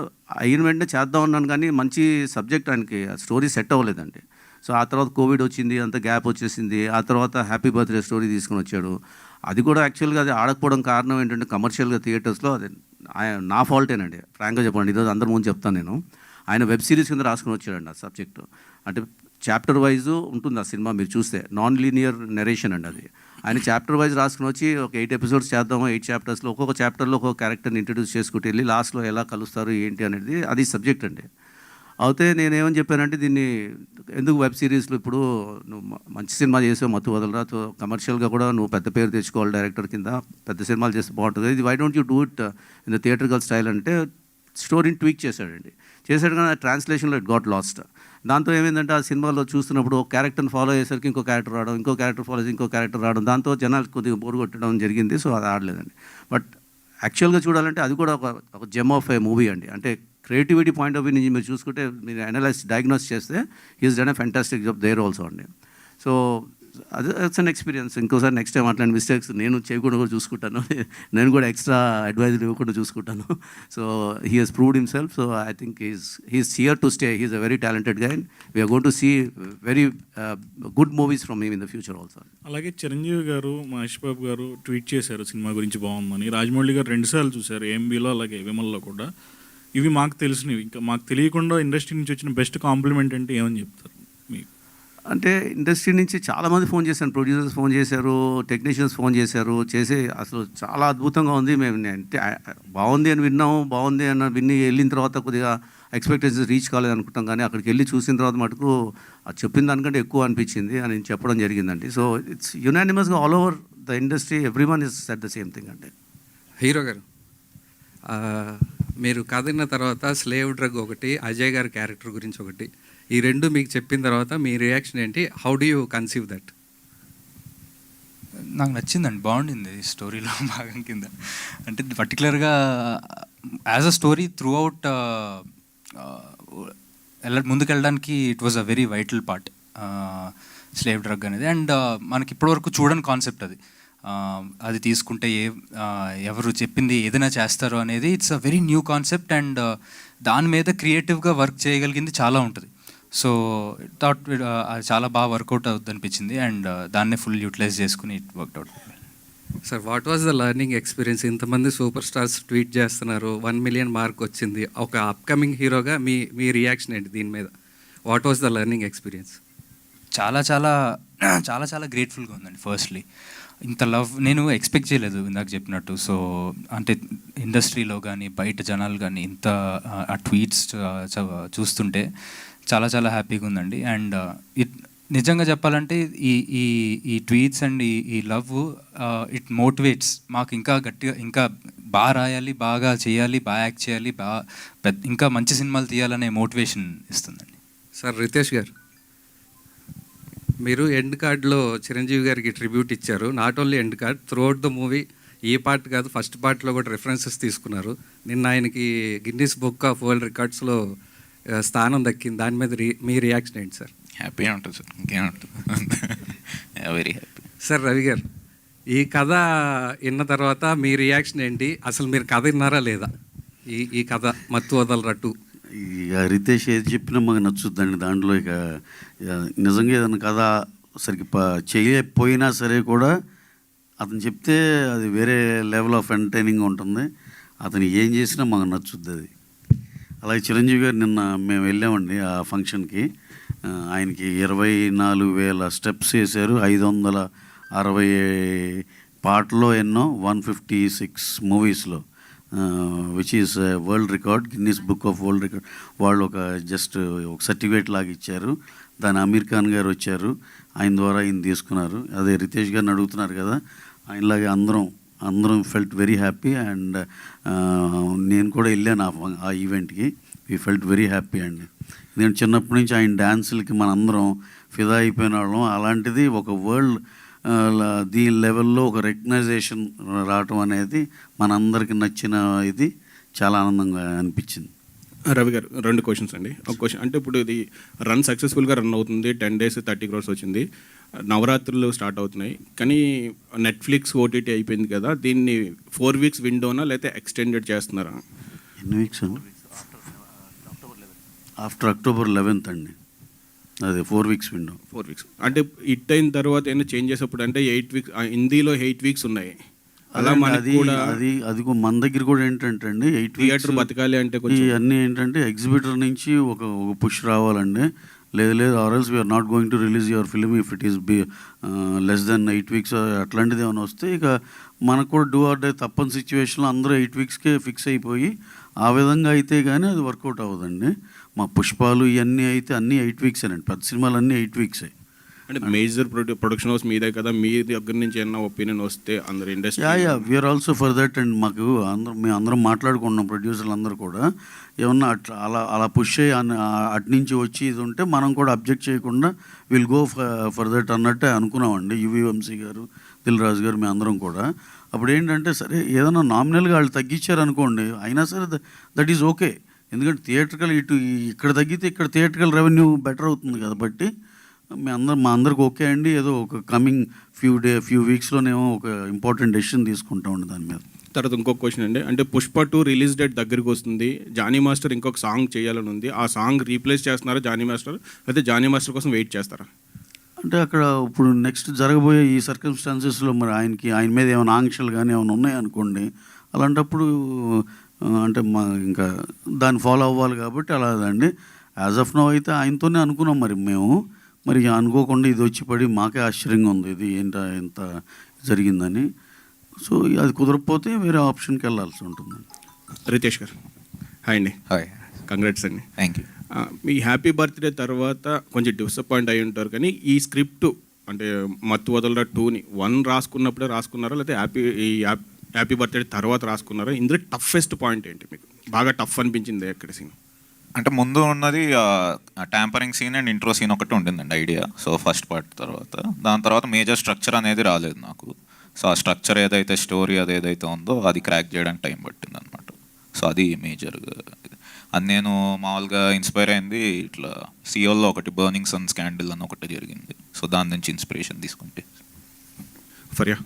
అయిన వెంటనే చేద్దాం అన్నాను కానీ మంచి సబ్జెక్ట్ ఆయనకి స్టోరీ సెట్ అవ్వలేదండి. సో ఆ తర్వాత కోవిడ్ వచ్చింది, అంత గ్యాప్ వచ్చేసింది. ఆ తర్వాత హ్యాపీ బర్త్డే స్టోరీ తీసుకుని వచ్చాడు. అది కూడా యాక్చువల్గా అది ఆడకపోవడం కారణం ఏంటంటే కమర్షియల్గా థియేటర్స్లో అది నా ఫాల్టేనండి. ఫ్రాంక్గా చెప్పండి, ఈరోజు అందరి ముందు చెప్తాను నేను. ఆయన వెబ్ సిరీస్ కింద రాసుకుని వచ్చాడండి ఆ సబ్జెక్టు. అంటే చాప్టర్ వైజ్ ఉంటుంది ఆ సినిమా. మీరు చూస్తే నాన్ లీనియర్ నెరేషన్ అండి అది. ఆయన చాప్టర్ వైజ్ రాసుకుని వచ్చి ఒక 8 ఎపిసోడ్స్ చేద్దాము, 8 చాప్టర్స్లో ఒక్కొక్క చాప్టర్లో ఒక్కొక్క క్యారెక్టర్ని ఇంట్రడ్యూస్ చేసుకుంటూ వెళ్ళి లాస్ట్లో ఎలా కలుస్తారు ఏంటి అనేది అది సబ్జెక్ట్ అండి. అయితే నేనేమని చెప్పానంటే దీన్ని ఎందుకు వెబ్ సిరీస్లో ఇప్పుడు నువ్వు మంచి సినిమా చేసావు మత్తు వదలరా, కమర్షియల్గా కూడా నువ్వు పెద్ద పేరు తెచ్చుకోవాలి డైరెక్టర్ కింద, పెద్ద సినిమాలు చేస్తే బాగుంటుంది, ఇది why don't you do it in the theatrical style అంటే స్టోరీని ట్వీక్ చేశాడు కానీ ఆ ట్రాన్స్లేషన్లో ఇట్ గాట్ లాస్ట్. దాంతో ఏమైందంటే ఆ సినిమాలో చూస్తున్నప్పుడు ఒక క్యారెక్టర్ని ఫాలో అయ్యేసరికి ఇంకో క్యారెక్టర్ రావడం, ఇంకో క్యారెక్టర్ ఫాలో చేసి ఇంకో క్యారెక్టర్ రావడం, దాంతో జనాలు కొద్దిగా బోరు కొట్టడం జరిగింది. సో అది ఆడలేదండి. బట్ యాక్చువల్గా చూడాలంటే అది కూడా ఒక జెమ్ ఆఫ్ ఏ మూవీ అండి. అంటే క్రియేటివిటీ పాయింట్ ఆఫ్ వ్యూ నుంచి మీరు చూసుకుంటే, మీరు డయాగ్నోస్ చేస్తే is done a fantastic job there also అండి. సో అది ఇట్స్ అన్ ఎక్స్పీరియన్స్. ఇంకోసారి నెక్స్ట్ టైం అట్లాంటి మిస్టేక్స్ నేను చేయకుండా కూడా చూసుకుంటాను, నేను కూడా ఎక్స్ట్రా అడ్వైజరీ ఇవ్వకుండా చూసుకుంటాను. So he has proved himself. So I think he's here to stay. He's a very talented guy. We're going to see very good movies from him in the future also. అలాగే చిరంజీవి గారు, మహేష్ బాబు గారు tweet చేశారు cinema గురించి బాగుందని. రాజమౌళి గారు 2 సార్లు చూశారు, ఏఎంబీలో అలాగే విమల్లో కూడా. ఇవి మాకు తెలిసినవి. ఇంకా మాకు తెలియకుండా ఇండస్ట్రీ నుంచి వచ్చిన బెస్ట్ కాంప్లిమెంట్ అంటే ఏమని చెప్తారు మీకు? అంటే ఇండస్ట్రీ నుంచి చాలామంది ఫోన్ చేశారు, ప్రొడ్యూసర్స్ ఫోన్ చేశారు, టెక్నీషియన్స్ ఫోన్ చేశారు, చేసి అసలు చాలా అద్భుతంగా ఉంది, మేము అంటే బాగుంది అని విన్నాము, బాగుంది అని విని వెళ్ళిన తర్వాత కొద్దిగా ఎక్స్పెక్టేషన్స్ రీచ్ కాలేదు అనుకుంటాం, కానీ అక్కడికి వెళ్ళి చూసిన తర్వాత మటుకు అది చెప్పిన దానికంటే ఎక్కువ అనిపించింది అని చెప్పడం జరిగిందండి. సో ఇట్స్ యునానిమస్గా all over the industry everyone is set the same thing అండి. హీరో గారు, మీరు కథ విన్న తర్వాత స్లేవ్ డ్రగ్ ఒకటి, అజయ్ గారి క్యారెక్టర్ గురించి ఒకటి, ఈ 2 మీకు చెప్పిన తర్వాత మీ రియాక్షన్ ఏంటి? How do you conceive that? నాకు నచ్చిందండి, బాగుండింది స్టోరీలో భాగం కింద. అంటే పర్టికులర్గా as a story throughout ముందుకెళ్ళడానికి it was a very vital part slave drug అనేది. అండ్ మనకి ఇప్పటివరకు చూడని కాన్సెప్ట్ అది. అది తీసుకుంటే ఎవరు చెప్పింది ఏదైనా చేస్తారో అనేది it's a very new concept. And దాని మీద క్రియేటివ్గా వర్క్ చేయగలిగింది చాలా ఉంటుంది. సో థాట్ అది చాలా బాగా వర్కౌట్ అవుతుంది అనిపించింది. అండ్ దాన్నే ఫుల్ యూటిలైజ్ చేసుకుని it work out. Sir, what was the learning experience? ఇంతమంది సూపర్ స్టార్స్ ట్వీట్ చేస్తున్నారు, 1 మిలియన్ మార్క్ వచ్చింది, ఒక అప్కమింగ్ హీరోగా మీ రియాక్షన్ ఏంటి దీని మీద? What was the learning experience? చాలా చాలా చాలా చాలా గ్రేట్ఫుల్గా ఉందండి. ఫస్ట్లీ ఇంత లవ్ నేను ఎక్స్పెక్ట్ చేయలేదు ఇందాక చెప్పినట్టు. సో అంటే ఇండస్ట్రీలో కానీ బయట జనాలు కానీ ఇంత ఆ ట్వీట్స్ చూస్తుంటే చాలా చాలా హ్యాపీగా ఉందండి. అండ్ నిజంగా చెప్పాలంటే ఈ ట్వీట్స్ అండ్ ఈ లవ్ ఇట్ మోటివేట్స్ మాకు ఇంకా గట్టిగా, ఇంకా బాగా రాయాలి, బాగా చేయాలి, బాగా యాక్ట్ చేయాలి, ఇంకా మంచి సినిమాలు తీయాలనే మోటివేషన్ ఇస్తుందండి. సార్ రితేష్ గారు, మీరు ఎండ్ కార్డ్లో చిరంజీవి గారికి ట్రిబ్యూట్ ఇచ్చారు. Not only end card, throughout the movie ఈ పార్ట్ కాదు ఫస్ట్ పార్ట్లో కూడా రెఫరెన్సెస్ తీసుకున్నారు. నిన్న ఆయనకి గిన్నిస్ బుక్ ఆఫ్ వరల్డ్ రికార్డ్స్లో స్థానం దక్కింది. దాని మీద మీ రియాక్షన్ ఏంటి సార్? హ్యాపీగా ఉంటుంది సార్, ఇంకేముంటుంది, వెరీ హ్యాపీ. సార్ రవి గారు, ఈ కథ విన్న తర్వాత మీ రియాక్షన్ ఏంటి? అసలు మీరు కథ విన్నారా లేదా? ఈ కథ మత్తు వదలరా 2. ఇక రితేష్ ఏది చెప్పినా మాకు నచ్చుద్దండి. దాంట్లో ఇక నిజంగా ఏదైనా కథ సరిగ్గా చేయకపోయినా సరే కూడా అతను చెప్తే అది వేరే లెవెల్ ఆఫ్ ఎంటర్టైనింగ్ ఉంటుంది. అతను ఏం చేసినా మాకు నచ్చుద్ది అది. అలాగే చిరంజీవి గారు నిన్న మేము వెళ్ళామండి ఆ ఫంక్షన్కి. ఆయనకి 24,000 స్టెప్స్ వేశారు, 560 పాటలో ఎన్నో 156 మూవీస్లో, which is world record, Guinness book of world record. వాళ్ళు ఒక జస్ట్ ఒక సర్టిఫికేట్ లాగా ఇచ్చారు. దాని అమీర్ ఖాన్ గారు వచ్చారు, ఆయన ద్వారా ఈయన తీసుకున్నారు. అదే రితేష్ గారిని అడుగుతున్నారు కదా, ఆయనలాగే అందరం ఫెల్ట్ వెరీ హ్యాపీ. అండ్ నేను కూడా వెళ్ళాను ఆ ఈవెంట్కి. వీ ఫెల్ట్ వెరీ హ్యాపీ అండి. నేను చిన్నప్పటి నుంచి ఆయన డ్యాన్సులకి మనందరం ఫిదా అయిపోయిన వాళ్ళం. అలాంటిది ఒక వరల్డ్ దీని లెవెల్లో ఒక రికగ్నైజేషన్ రావటం అనేది మనందరికి నచ్చిన ఇది చాలా ఆనందంగా అనిపించింది. రవి గారు, 2 క్వశ్చన్స్ అండి. ఒక క్వశ్చన్ అంటే ఇప్పుడు ఇది సక్సెస్ఫుల్గా రన్ అవుతుంది, 10 days 30 crores వచ్చింది, నవరాత్రులు స్టార్ట్ అవుతున్నాయి. కానీ నెట్ఫ్లిక్స్ ఓటీటీ అయిపోయింది కదా, దీన్ని 4 weeks విండోనా లేకపోతే ఎక్స్టెండెడ్ చేస్తున్నారా? ఎన్ని వీక్స్ అండి? ఆఫ్టర్ October 11th అండి. అదే 4 weeks విండో. 4 weeks అంటే హిట్ అయిన తర్వాత ఏమైనా చేంజ్ చేసేప్పుడు అంటే 8 weeks, హిందీలో 8 weeks ఉన్నాయి. అలా మనది అది మన దగ్గర కూడా ఏంటంటే అండి 8 weeks థియేటర్ బతకాలి అంటే కొంచెం అన్నీ ఏంటంటే ఎగ్జిబిటర్ నుంచి ఒక పుష్ రావాలండి. లేదు ఆర్ఎల్స్ we're not going to release your film if it is less than 8 weeks అట్లాంటిది ఏమైనా వస్తే ఇక మనకు కూడా డూ ఆర్ డే తప్పని సిచ్యువేషన్లో అందరూ 8 weeksకే ఫిక్స్ అయిపోయి ఆ విధంగా అయితే కానీ అది వర్కౌట్ అవ్వదండి. మా పుష్పాలు ఇవన్నీ అయితే అన్నీ 8 weeks అండి, పెద్ద సినిమాలు అన్నీ 8 weeks. అంటే మేజర్ ప్రొడక్షన్ హౌస్ మీదే కదా, మీ దగ్గర నుంచి ఏమన్నా ఒపీనియన్ వస్తే అందరు industry we're also for that. And మాకు మేము అందరం మాట్లాడుకుంటున్నాం, ప్రొడ్యూసర్లు అందరూ కూడా ఏమన్నా అట్లా అలా పుష్ అయ్యి అటు నుంచి వచ్చి ఇది ఉంటే మనం కూడా అబ్జెక్ట్ చేయకుండా విల్ గో ఫర్ దట్ అన్నట్టే అనుకున్నామండి. యువీవంశీ గారు, దిల్ రాజు గారు, మేము అందరం కూడా. అప్పుడు ఏంటంటే సరే ఏదైనా నామినల్గా వాళ్ళు తగ్గించారనుకోండి, అయినా సరే దట్ ఈజ్ ఓకే. ఎందుకంటే థియేటర్కల్ ఇక్కడ తగ్గితే ఇక్కడ థియేటర్కల్ రెవెన్యూ బెటర్ అవుతుంది కాబట్టి మా అందరికి ఓకే అండి. ఏదో ఒక కమింగ్ ఫ్యూ వీక్స్లోనేమో ఒక ఇంపార్టెంట్ డెసిషన్ తీసుకుంటామండి దాని మీద. తర్వాత ఇంకొక క్వశ్చన్ అండి, అంటే పుష్ప 2 రిలీజ్ డేట్ దగ్గరికి వస్తుంది, జానీ మాస్టర్ ఇంకొక సాంగ్ చేయాలని ఉంది, ఆ సాంగ్ రీప్లేస్ చేస్తున్నారా జానీ మాస్టర్, అయితే జానీ మాస్టర్ కోసం వెయిట్ చేస్తారా? అంటే అక్కడ ఇప్పుడు నెక్స్ట్ జరగబోయే ఈ సర్కమ్స్టాన్సెస్లో మరి ఆయన మీద ఏమైనా ఆంక్షలు కానీ ఏమైనా ఉన్నాయనుకోండి, అలాంటప్పుడు అంటే ఇంకా దాన్ని ఫాలో అవ్వాలి కాబట్టి అలాదండి. యాజ్ ఆఫ్ నౌ అయితే ఆయనతోనే అనుకున్నాం మరి అనుకోకుండా ఇది వచ్చి పడి మాకే ఆశ్చర్యంగా ఉంది, ఇది ఎంత జరిగిందని. సో అది కుదరకపోతే వేరే ఆప్షన్కి వెళ్ళాల్సి ఉంటుంది. రితేష్ గారు హాయ్ అండి. హాయ్, కంగ్రాట్స్ అండి. Thank you. Me happy birthday తర్వాత కొంచెం డిసప్పాయింట్ అయి ఉంటారు, కానీ ఈ స్క్రిప్ట్ అంటే మత్తు వదలరా 2ని 1 రాసుకున్నప్పుడే రాసుకున్నారా, లేకపోతే హ్యాపీ బర్త్డే తర్వాత రాసుకున్నారా? ఇందులో టఫెస్ట్ పాయింట్ ఏంటి, మీకు బాగా టఫ్ అనిపించింది ఎక్కడ సీన్? అంటే ముందు ఉన్నది tampering scene and intro scene ఒకటి ఉండిందండి ఐడియా. సో ఫస్ట్ పార్ట్ తర్వాత దాని తర్వాత మేజర్ స్ట్రక్చర్ అనేది రాలేదు నాకు. సో ఆ స్ట్రక్చర్ ఏదైతే స్టోరీ ఏదైతే ఉందో అది క్రాక్ చేయడానికి టైం పట్టింది అనమాట. సో అది మేజర్గా అది నేను మామూలుగా ఇన్స్పైర్ అయింది ఇట్లా సియోల్లో ఒకటి బర్నింగ్ సన్ స్కాండిల్ అని ఒకటి జరిగింది. సో దాని నుంచి ఇన్స్పిరేషన్ తీసుకుంటే. ఫర్యా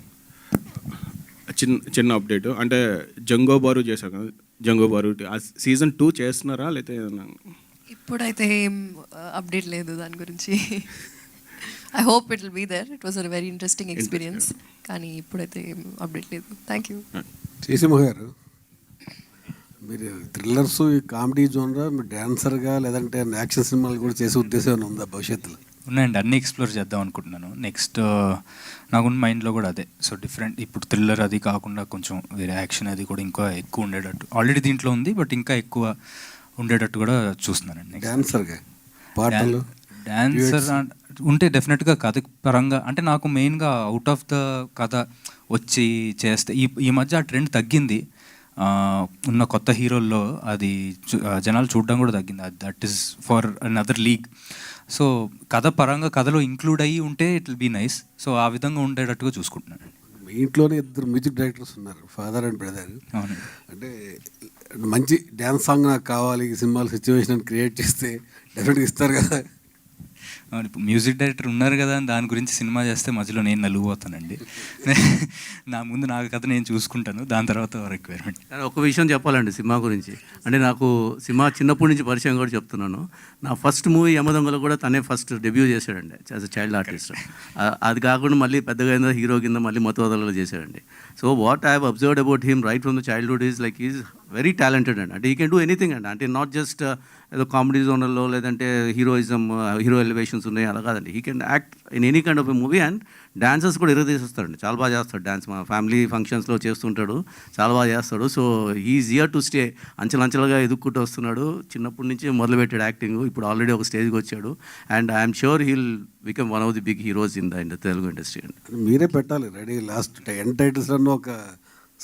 చిన్న అప్డేట్, అంటే జంగో బారు చేశారు కదా, జంగో బారు సీజన్ 2 చేస్తున్నారా లేకపోతే? ఇప్పుడైతే ఏం అప్డేట్ లేదు దాని గురించి. I hope it will be there. It was a very interesting experience. కానీ ఇప్పుడైతే ఏం అప్డేట్ లేదు. Thank you. శ్రీసింహ గారు, మీరు థ్రిల్లర్స్, ఈ కామెడీ జోనరా, మీరు డాన్సర్గా లేదంటే యాక్షన్ సినిమాలు కూడా చేసే ఉద్దేశం ఏమైనా ఉందా భవిష్యత్తులో? ఉన్నాయండి, అన్నీ ఎక్స్ప్లోర్ చేద్దాం అనుకుంటున్నాను. నెక్స్ట్ నాకున్న మైండ్లో కూడా అదే. సో డిఫరెంట్, ఇప్పుడు థ్రిల్లర్ అది కాకుండా కొంచెం వేరే యాక్షన్ అది కూడా ఇంకా ఎక్కువ ఉండేటట్టు, ఆల్రెడీ దీంట్లో ఉంది బట్ ఇంకా ఎక్కువ ఉండేటట్టు కూడా చూస్తున్నానండి. డాన్సర్గా పాటలు, డాన్సర్ ఉంటే డెఫినెట్గా కథ పరంగా అంటే నాకు మెయిన్గా అవుట్ ఆఫ్ ద కథ వచ్చి చేస్తే ఈ మధ్య ఆ ట్రెండ్ తగ్గింది. ఉన్న కొత్త హీరోల్లో అది జనాలు చూడడం కూడా తగ్గింది. That is for another league. So కథ పరంగా కథలో ఇంక్లూడ్ అయ్యి ఉంటే it will be nice. So ఆ విధంగా ఉండేటట్టుగా చూసుకుంటున్నాను. మీ ఇంట్లోనే 2 మ్యూజిక్ డైరెక్టర్స్ ఉన్నారు, ఫాదర్ అండ్ బ్రదర్. అవును, అంటే మంచి డ్యాన్స్ సాంగ్ నాకు కావాలి, ఈ సినిమాలో సిచ్యువేషన్ క్రియేట్ చేస్తే డెఫినెట్గా ఇస్తారు కదా. ఇప్పుడు మ్యూజిక్ డైరెక్టర్ ఉన్నారు కదా అని దాని గురించి సినిమా చేస్తే మధ్యలో నేను నలుగుపోతానండి. నా ముందు నా కథ నేను చూసుకుంటాను, దాని తర్వాత రిక్వైర్మెంట్. ఒక విషయం చెప్పాలండి సినిమా గురించి. అంటే నాకు సినిమా చిన్నప్పటి నుంచి పరిచయం కూడా చెప్తున్నాను. నా ఫస్ట్ మూవీ యమదొంగలో కూడా తనే ఫస్ట్ డెబ్యూ చేశాడండి యాజ్ అ చైల్డ్ ఆర్టిస్ట్. అది కాకుండా మళ్ళీ పెద్దగా అయిన హీరో కింద మళ్ళీ మతోదలలో చేశాడండి. So what I have observed about him right from the childhood is like is very talented అండి. అంటే ఈ కెన్ డూ ఎనీథింగ్ అండి. అంటే నాట్ జస్ట్ ఏదో కామెడీ జోనర్లో లేదంటే హీరో ఎలివేషన్స్ ఉన్నాయి అలా కాదండి. He can act in any kind of a movie. And dances కూడా తీసేస్తాడండి, చాలా బాగా చేస్తాడు డాన్స్. మా ఫ్యామిలీ ఫంక్షన్స్లో చేస్తుంటాడు, చాలా బాగా చేస్తాడు. So he's here to stay. అంచెలంచెలుగా ఎదుక్కుంటూ వస్తున్నాడు. చిన్నప్పటి నుంచి మొదలుపెట్టాడు యాక్టింగ్, ఇప్పుడు ఆల్రెడీ ఒక స్టేజ్కి వచ్చాడు. And I'm sure he'll become one of the big heroes in the Telugu industry అండి. మీరే పెట్టాలి రెడీ లాస్ట్ ఎండ్ టైటిల్స్లో ఒక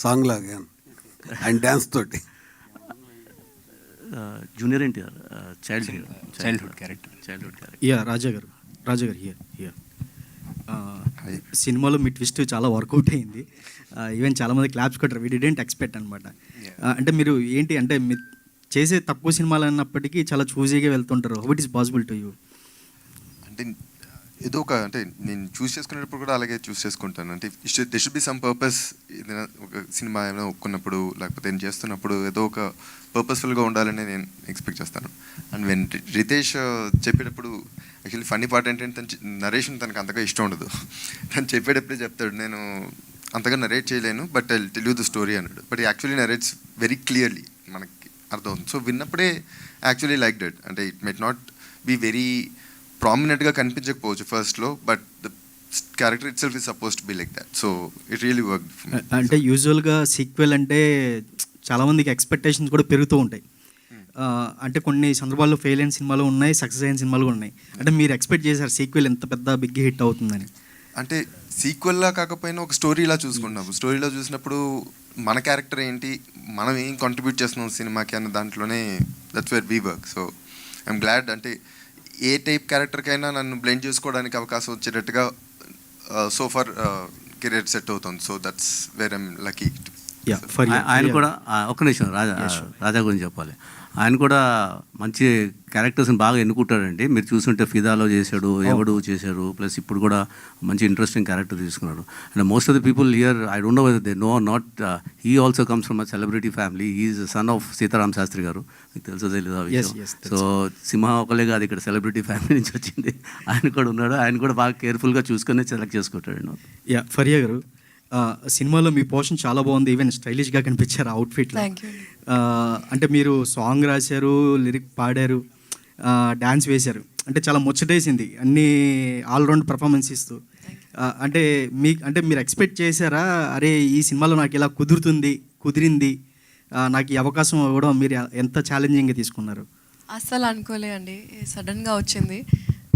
సాంగ్ లాగా అండ్ డ్యాన్స్ తోటి. Junior NTR childhood character. Yeah Raja garu here. సినిమాలో మీ ట్విస్ట్ చాలా వర్కౌట్ అయింది. ఈవెన్ చాలామంది క్లాప్స్ కొట్టారు. వీ డిడెంట్ ఎక్స్పెక్ట్ అనమాట. అంటే మీరు ఏంటి అంటే మీరు చేసే తక్కువ సినిమాలు అన్నప్పటికీ చాలా చూజీగా వెళ్తుంటారు. How it is possible to you? అంటే ఏదో ఒక అంటే నేను చూస్ చేసుకునేటప్పుడు కూడా అలాగే చూస్ చేసుకుంటాను. అంటే they should be some purpose. ఏదైనా ఒక సినిమా ఏమైనా ఒప్పుకున్నప్పుడు లేకపోతే నేను చేస్తున్నప్పుడు ఏదో ఒక పర్పస్ఫుల్గా ఉండాలని నేను ఎక్స్పెక్ట్ చేస్తాను. అండ్ వెన్ రితేష్ చెప్పేటప్పుడు యాక్చువల్లీ ఫన్నీ పార్ట్ ఏంటంటే నరేషన్ తనకు అంతగా ఇష్టం ఉండదు. తను చెప్పేటప్పుడే చెప్తాడు, నేను అంతగా నరేట్ చేయలేను but I tell you the story అన్నాడు. But actually narrates very clearly, మనకి అర్థమవుతుంది. సో విన్నప్పుడే యాక్చువల్లీ లైక్ డెట్. అంటే it might not be very ప్రామినెంట్గా కనిపించకపోవచ్చు ఫస్ట్లో, but the character itself is suppose to be like that. So it really work. అంటే యూజువల్గా సీక్వెల్ అంటే చాలామందికి ఎక్స్పెక్టేషన్స్ కూడా పెరుగుతూ ఉంటాయి. అంటే కొన్ని సందర్భాల్లో ఫెయిల్ అయిన సినిమాలు ఉన్నాయి, సక్సెస్ అయిన సినిమాలు కూడా ఉన్నాయి. అంటే మీరు ఎక్స్పెక్ట్ చేశారు సీక్వెల్ ఎంత పెద్ద బిగ్ హిట్ అవుతుందని? అంటే సీక్వెల్లా కాకపోయినా ఒక స్టోరీలా చూసుకున్నాము. స్టోరీలో చూసినప్పుడు మన క్యారెక్టర్ ఏంటి, మనం ఏం కాంట్రిబ్యూట్ చేస్తున్నాం సినిమాకి అన్న దాంట్లోనే that's where we work. So I'm glad. అంటే ఏ టైప్ క్యారెక్టర్కైనా నన్ను బ్లెండ్ చేసుకోవడానికి అవకాశం వచ్చేటట్టుగా సో ఫర్ కెరియర్ సెట్ అవుతుంది. So that's where I'm lucky. ఆయన కూడా ఒక్క నిమిషం రాజా గురించి చెప్పాలి. ఆయన కూడా మంచి క్యారెక్టర్స్ని బాగా ఎన్నుకుంటాడండి. మీరు చూస్తుంటే ఫిదాలో చేశాడు, ఎవడు చేశాడు, ప్లస్ ఇప్పుడు కూడా మంచి ఇంట్రెస్టింగ్ క్యారెక్టర్ తీసుకున్నాడు. And most of the people here I don't know whether they know not, he also comes from a celebrity family. He's son of Sitaram Shastri garu. మీకు తెలుసో తెలీదు ఆ విషయం. సో సింహ ఒకలే కాదు, ఇక్కడ సెలబ్రిటీ ఫ్యామిలీ నుంచి వచ్చింది. ఆయన కూడా ఉన్నాడు. ఆయన కూడా బాగా కేర్ఫుల్గా చూసుకొని సెలెక్ట్ చేసుకుంటాడు. ఫరియా గారు, సినిమాలో మీ పోర్షన్ చాలా బాగుంది. ఈవెన్ స్టైలిష్గా కనిపించారు అవుట్ఫిట్లో. అంటే మీరు సాంగ్ రాశారు, లిరిక్ పాడారు, డ్యాన్స్ వేశారు, అంటే చాలా ముచ్చటేసింది అన్ని ఆల్రౌండ్ పర్ఫార్మెన్స్ ఇస్తూ. అంటే మీరు ఎక్స్పెక్ట్ చేశారా, అరే ఈ సినిమాలో నాకు ఇలా కుదిరింది, నాకు ఈ అవకాశం ఇవ్వడం మీరు ఎంత ఛాలెంజింగ్గా తీసుకున్నారు? అస్సలు అనుకోలే అండి, సడన్గా వచ్చింది.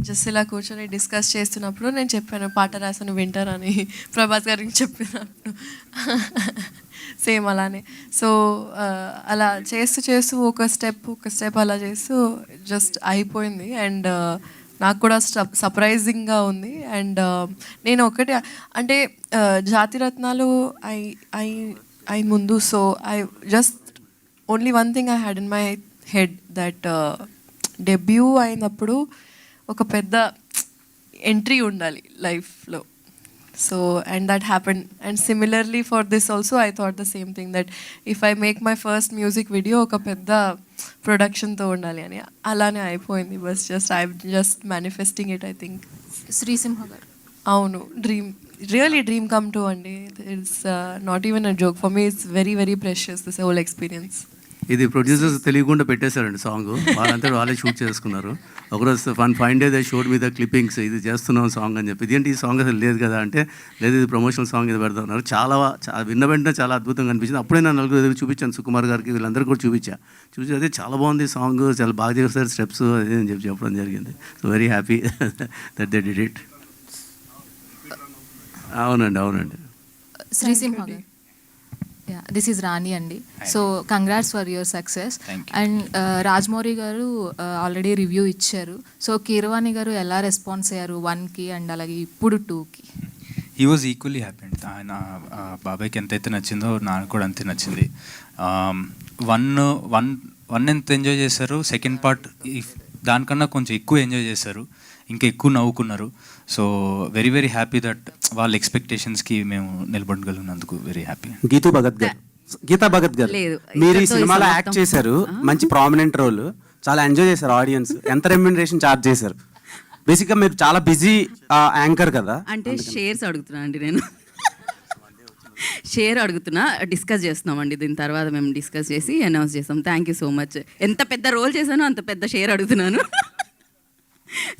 జస్ట్ ఇలా కూర్చొని డిస్కస్ చేస్తున్నప్పుడు నేను చెప్పాను పాట రాసాను వింటారని, ప్రభాస్ గారికి చెప్పినప్పుడు సేమ్ అలానే. సో అలా చేస్తూ ఒక స్టెప్ అలా చేస్తూ జస్ట్ అయిపోయింది. అండ్ నాకు కూడా సర్ప్రైజింగ్గా ఉంది. అండ్ నేను ఒకటి అంటే జాతిరత్నాలు అయిన ముందు, so I just only one thing I had in my head that debut అయినప్పుడు ఒక పెద్ద ఎంట్రీ ఉండాలి లైఫ్లో. So and that happened. And similarly for this also I thought the same thing that if I make my first music video ఒక పెద్ద ప్రొడక్షన్తో ఉండాలి అని. అలానే అయిపోయింది. బస్ just I just manifesting it. I think Srisimha garu, అవును, రియలీ డ్రీమ్ కమ్ టు అండి. It's not even a joke for me. It's very very precious this whole experience. ఇది ప్రొడ్యూసర్స్ తెలియకుండా పెట్టేశారండి సాంగ్. వాళ్ళంతా వాళ్ళే షూట్ చేసుకున్నారు. ఒకరోజు ఫైన్ డే దే షోడ్ మీద clippings, ఇది చేస్తున్నాం సాంగ్ అని చెప్పి. ఇదేంటి ఈ సాంగ్ అసలు లేదు కదా అంటే, లేదు ఇది ప్రమోషనల్ సాంగ్ ఇది పెడతా ఉన్నారు. చాలా విన్న వెంటనే చాలా అద్భుతంగా అనిపించింది. అప్పుడే నేను నలుగురు చూపించాను, సుకుమార్ గారికి, వీళ్ళందరికీ కూడా చూసి అదే చాలా బాగుంది సాంగ్, చాలా బాగా చేస్తారు స్టెప్స్ అదే అని చెప్పడం జరిగింది. So very happy that they did it. అవునండి. శ్రీసింహ గారు, దిస్ ఈజ్ రాణి అండి. So congrats for your success. And Rajamouli గారు ఆల్రెడీ రివ్యూ ఇచ్చారు. సో కీరవాణి గారు ఎలా రెస్పాన్స్ అయ్యారు 1కి అండ్ అలాగే ఇప్పుడు 2కి? హీ వాజ్ ఈక్వల్లీ హ్యాపీ అండి. ఆయన బాబాయ్కి ఎంతైతే నచ్చిందో నాకు కూడా అంతే నచ్చింది. వన్ ఎంత ఎంజాయ్ చేశారు, సెకండ్ పార్ట్ దానికన్నా కొంచెం ఎక్కువ ఎంజాయ్ చేశారు, ఇంకా ఎక్కువ నవ్వుకున్నారు. So very very happy that వాళ్ళ ఎక్స్పెక్టేషన్స్కి మేము నిలబడగలిగినందుకు వెరీ హ్యాపీ. గీతా భగత్ గారు, మీరు ఈ సినిమాలో యాక్ట్ చేశారు, మంచి ప్రామినెంట్ రోల్, చాలా ఎంజాయ్ చేశారు ఆడియన్స్. ఎంత రెమ్యునరేషన్ చార్జ్ చేశారు? బేసిక్గా మీరు చాలా బిజీ యాంకర్ కదా. అంటే షేర్స్ అడుగుతున్నా అండి, నేను షేర్ అడుగుతున్నా, డిస్కస్ చేస్తున్నామండి. దీని తర్వాత మేము డిస్కస్ చేసి అనౌన్స్ చేస్తాం. Thank you so much. ఎంత పెద్ద రోల్ చేశానో అంత పెద్ద షేర్ అడుగుతున్నాను.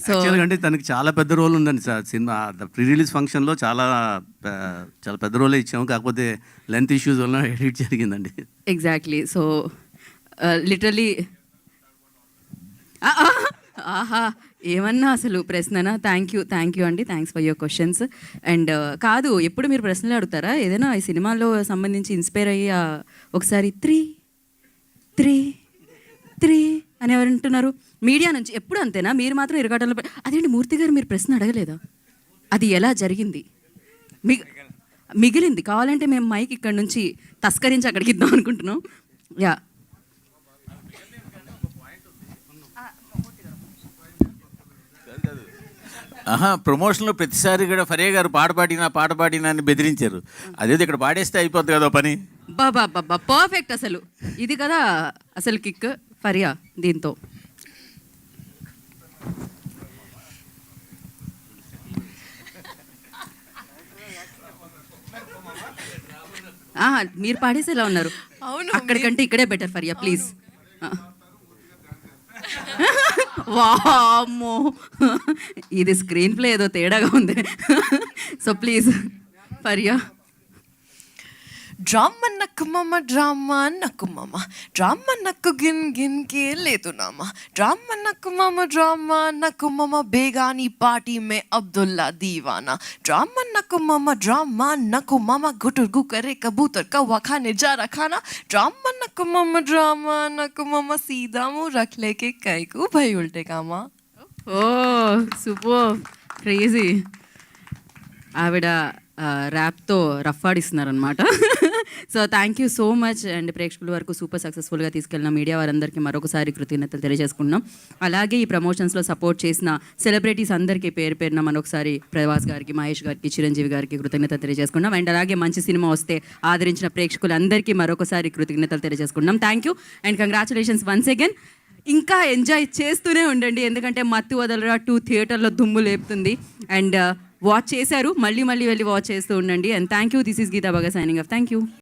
సో అంటే తనకి చాలా పెద్ద రోల్ ఉందండి సార్. సినిమా ప్రీ రిలీజ్ ఫంక్షన్లో చాలా పెద్ద రోలే ఇచ్చాము, కాకపోతే లెంత్ ఇష్యూస్ వల్ల ఎడిట్ జరిగిందండి. ఎగ్జాక్ట్లీ. సో లిటరలీ ఆహా ఏమన్నా అసలు ప్రశ్ననా? థ్యాంక్ యూ అండి, thanks for your questions. And కాదు, ఎప్పుడు మీరు ప్రశ్నలు అడుగుతారా ఏదైనా ఈ సినిమాలో సంబంధించి ఇన్స్పైర్ అయ్యి ఒకసారి 3 అని ఎవరు అంటున్నారు మీడియా నుంచి? ఎప్పుడు అంతేనా? మీరు మాత్రం ఇరగాటంలో అదేంటి మూర్తి గారు మీరు ప్రశ్న అడగలేదా? అది ఎలా జరిగింది? మిగిలింది కావాలంటే మేము మైక్ ఇక్కడ నుంచి తస్కరించి అక్కడికి ఇద్దాం అనుకుంటున్నాం. యా, ప్రమోషన్లో ప్రతిసారి కూడా ఫరియా గారు పాట పాడినా అని బెదిరించారు. అదేదో ఇక్కడ పాడేస్తే అయిపోద్ది కదా పని. బాబా పర్ఫెక్ట్. అసలు ఇది కదా అసలు కిక్ ఫరియా దీంతో. మీరు పాడేసేలా ఉన్నారు. అక్కడికంటే ఇక్కడే బెటర్ ఫరియా, ప్లీజ్. వామ్మో ఇది స్క్రీన్ ప్లే ఏదో తేడాగా ఉంది. So please Faria. డ్రామా నక్కు మమ్మ డ్రామా నక్కు మమ్మ డ్రామా నక్కు గిన్ గిన్ కే లేదు నామ డ్రామా నక్కు మమ్మ డ్రామా నక్కు మమ్మ బేగాని పార్టీ మే అబ్దుల్లా దీవానా డ్రామా నక్కు మమ్మ డ్రామా నక్కు మమ్మ గుటుర్ గుకరే కబూतर కవ్వా खाने जा रखा ना ड्रामा नक्ku मम्मा ड्रामा नक्ku मम्मा सीधा मुंह रख लेके कई को भाई उल्टे कामा. ఓ సూపర్ క్రేజీ. ఆవిడ ర్యాప్తో రఫ్ ఆడిస్తున్నారనమాట. So thank you so much and ప్రేక్షకుల వరకు సూపర్ సక్సెస్ఫుల్గా తీసుకెళ్ళిన మీడియా వారందరికీ మరొకసారి కృతజ్ఞతలు తెలియజేసుకుంటున్నాం. అలాగే ఈ ప్రమోషన్స్లో సపోర్ట్ చేసిన సెలబ్రిటీస్ అందరికీ పేరు పేరున మరొకసారి ప్రభాస్ గారికి, మహేష్ గారికి, చిరంజీవి గారికి కృతజ్ఞతలు తెలియజేసుకున్నాం. అండ్ అలాగే మంచి సినిమా వస్తే ఆదరించిన ప్రేక్షకులందరికీ మరొకసారి కృతజ్ఞతలు తెలియజేసుకున్నాం. Thank you and congratulations once again. ఇంకా ఎంజాయ్ చేస్తూనే ఉండండి, ఎందుకంటే మత్తు వదలరా 2 థియేటర్లో దుమ్ము లేపుతుంది. అండ్ వాచ్ చేశారు, మళ్ళీ మళ్ళీ వెళ్ళి వాచ్ చేస్తూ ఉండండి. And thank you. This is Geeta Bhagat signing off. Thank you.